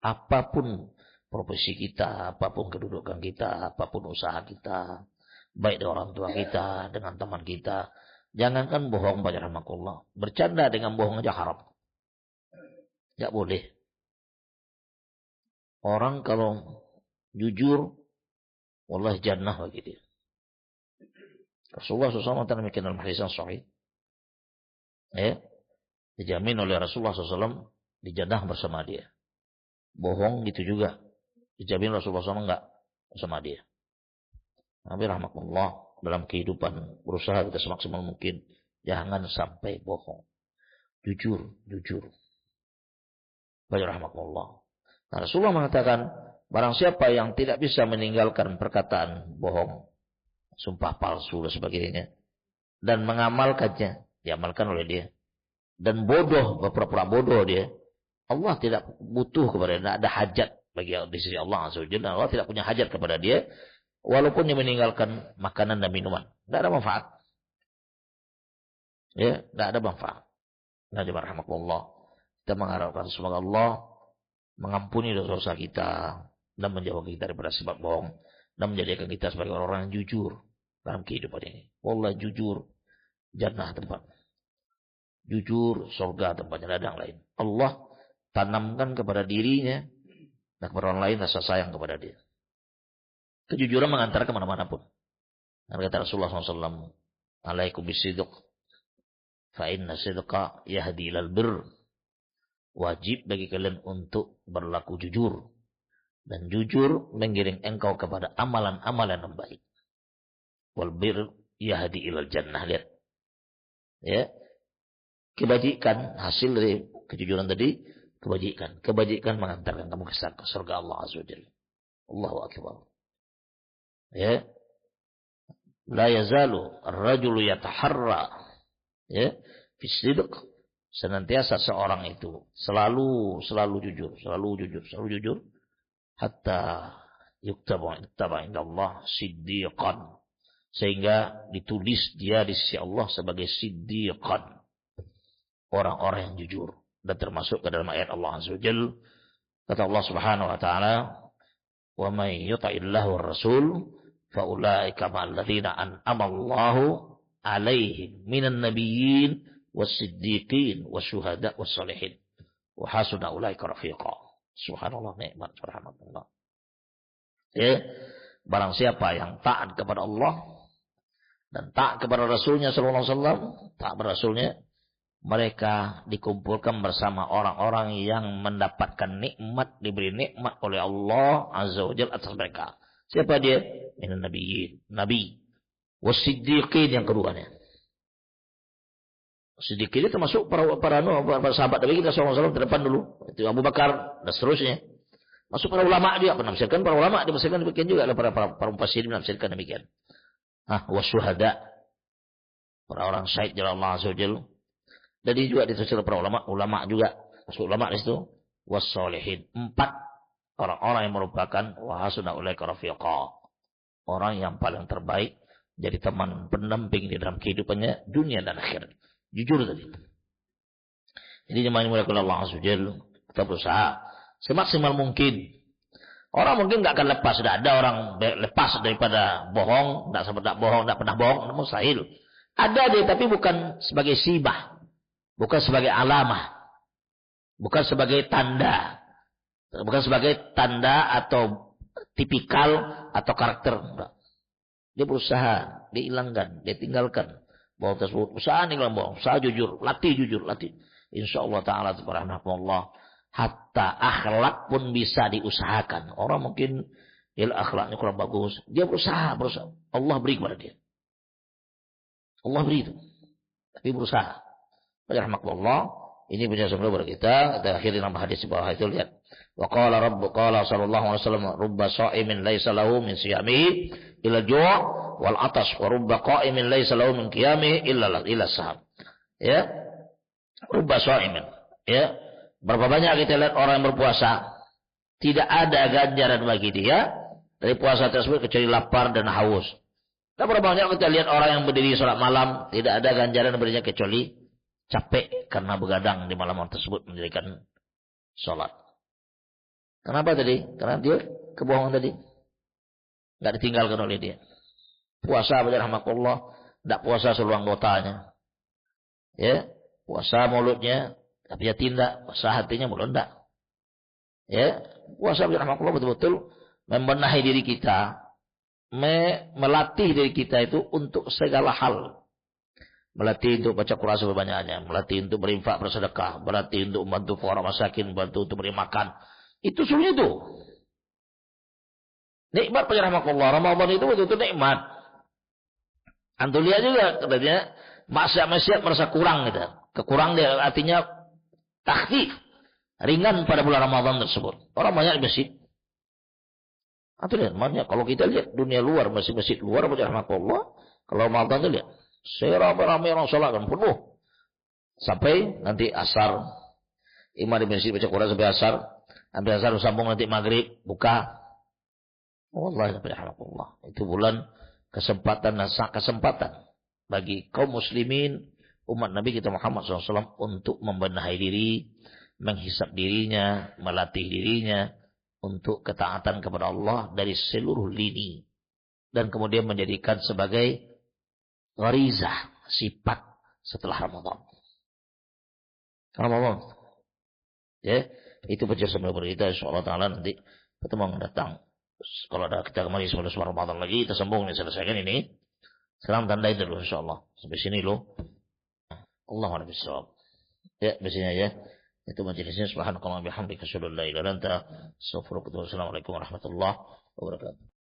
Apapun profesi kita, apapun kedudukan kita, apapun usaha kita, baik dengan orang tua kita, dengan teman kita, jangankan bohong pada rahmatullah. Bercanda dengan bohong aja haram. Tidak boleh. Orang kalau jujur, wallahi jannah bagi dia. Rasulullah SAW demikian dalam hadis yang sahih. Ya, dijamin oleh Rasulullah SAW di jannah bersama dia. Bohong gitu juga. Dijamin Rasulullah SAW enggak bersama dia. Nabi rahmatullah dalam kehidupan berusaha kita semaksimal mungkin jangan sampai bohong. Jujur. Baca rahmatullah. Nah, Rasulullah mengatakan barang siapa yang tidak bisa meninggalkan perkataan bohong, sumpah palsu dan sebagainya, dan mengamalkannya, diamalkan oleh dia, dan bodoh, berpura-pura bodoh dia, Allah tidak butuh kepada dia, tidak ada hajat bagi di sisi Allah Azza wa Jalla. Allah tidak punya hajat kepada dia, walaupun dia meninggalkan makanan dan minuman, tidak ada manfaat. Ya, tidak ada manfaat. Nah, rahmatullah, kita mengharapkan semoga Allah mengampuni dosa-dosa kita dan menjauhkan kita daripada sebab bohong dan menjadikan kita sebagai orang yang jujur dalam kehidupan ini. Wallah, jujur jannah tempat. Jujur surga tempatnya, ada yang lain. Allah tanamkan kepada dirinya dan kepada orang lain rasa sayang kepada dia. Kejujuran mengantar kemana-mana pun. Dan kata Rasulullah SAW, alaikum bisidq fa inna sidqa yahdi ilal birr. wajib bagi kalian untuk berlaku jujur. Dan jujur mengiring engkau kepada amalan-amalan yang baik. Wal bir yahdi ilal jannah. Lihat. Ya. Kebajikan, hasil dari kejujuran tadi, kebajikan. Kebajikan mengantarkan kamu ke surga Allah Azza wa Jalla. Allahu Akbar. Ya. La yazalu ar-rajulu yataharra. Ya. Fi sidq. Senantiasa seorang itu selalu jujur. Hatta yuktaba indallah siddiqan. Sehingga ditulis dia di sisi Allah sebagai siddiqan. Orang-orang yang jujur. Dan termasuk ke dalam ayat Allah Azza wa Jalla. Kata Allah Subhanahu wa ta'ala, wa may yuta'illahu ar-rasul faulaika ma'alladzina an'ama Allahu alaihim minan nabiyyin was-siddiqin wasyuhada was-shalihin wa hasuna ulaika rafiqa. Subhanallah, nikmat subhanallah. Ya, barang siapa yang taat kepada Allah dan taat kepada Rasulnya sallallahu alaihi wasallam, taat kepada Rasulnya, mereka dikumpulkan bersama orang-orang yang mendapatkan nikmat, diberi nikmat oleh Allah Azza wa Jalla atas mereka. Siapa dia? Minan nabiyyin, nabi. Was-siddiqin yang keduanya. Siddiqin itu termasuk para sahabat Nabi kita SAW terdepan dulu. Itu Abu Bakar dan seterusnya. Masuk para ulama dia menafsirkan, para ulama menafsirkan demikian juga, para mufassirin menafsirkan demikian. Wasyuhada, para orang syahid jalan Allah Azza wa Jalla. Dan ini juga ditafsir para ulama juga. Masuk ulama di situ. Was-shalihin, 4 orang-orang yang merupakan wa hasuna ulaika rafiqa. Orang yang paling terbaik jadi teman pendamping di dalam kehidupannya dunia dan akhirat. Jujur tadi. Jadi jemaah yang dimuliakan Allah Azza wa Jalla, kita berusaha semaksimal mungkin. Orang mungkin enggak akan lepas, sudah ada orang lepas daripada bohong, enggak pernah bohong, mustahil. Ada dia tapi bukan sebagai sibah, bukan sebagai alamah, bukan sebagai tanda, atau tipikal atau karakter. Enggak. Dia berusaha, dihilangkan, dia tinggalkan bohong tersebut. Usaha ninggalkan bohong, usaha jujur, latih jujur, latih. Insyaallah taala subhanallah. Hatta akhlak pun bisa diusahakan. Orang mungkin dia akhlaknya kurang bagus, dia berusaha. Allah beri kepada dia. Allah beri itu. Tapi berusaha. Rahmatullah. Ini punya sebelum kita. Kita akhiri dalam hadis di bawah itu, lihat. Wa qala sallallahu alaihi wasallam rubba sha'imin laisa lahu min siyamihi illa ju' wal atas wa rubba qa'imin laisa lahu min qiyamihi illa sahab. Ya. Rubba sha'imin. Ya. Berapa banyak kita lihat orang yang berpuasa, tidak ada ganjaran bagi dia dari puasa tersebut kecuali lapar dan haus. Dan berapa banyak kita lihat orang yang berdiri sholat malam, tidak ada ganjaran berinya kecuali capek karena begadang di malam tersebut mendirikan sholat. Kenapa tadi? Karena dia kebohongan tadi. Tidak ditinggalkan oleh dia. Puasa rahmatullah, tidak puasa seluruh anggotanya. Ya, puasa mulutnya, tapi dia tindak, puasa hatinya belum enggak. Ya, puasa rahmatullah betul-betul membenahi diri kita, melatih diri kita itu untuk segala hal. Melatih untuk baca Quran sebanyak-banyaknya, melatih untuk berinfak bersedekah, melatih untuk membantu fuqara masakin, membantu untuk beri makan. Itu sebenarnya itu. Nikmat rahmatullah, Ramadan itu betul-betul nikmat. Antum lihat juga katanya maksiat merasa kurang gitu. Kekurang dia artinya takhfif, ringan pada bulan Ramadan tersebut. Orang banyak di masjid. Atau lihat, makanya kalau kita lihat dunia luar, masjid-masjid luar, rahmatullah, kalau Ramadan itu lihat, seramai-ramai orang sholat kan penuh. Sampai nanti asar, imam di masjid baca Quran sampai asar, sampai asar sambung nanti maghrib, buka. Wallahi rahmatullah. Itu bulan kesempatan bagi kaum muslimin, umat Nabi kita Muhammad SAW untuk membenahi diri, menghisap dirinya, melatih dirinya untuk ketaatan kepada Allah dari seluruh lini, dan kemudian menjadikan sebagai gharizah, sifat setelah Ramadan. Ya, itu penjelasan berita insyaallah taala nanti pertemuan mendatang. Kalau ada kita kembali sebelum Ramadan lagi, kita sambung ini, selesaikan ini. Sekarang tandai dulu insyaallah. Sampai sini loh. Allahu a'lam bishawab. Ya, di sini aja. Itu majelisnya. Subhanakallah bihamdika asyhadu an la ilaha illa anta astaghfiruka wa atubu ilaik. Assalamualaikum warahmatullahi wabarakatuh.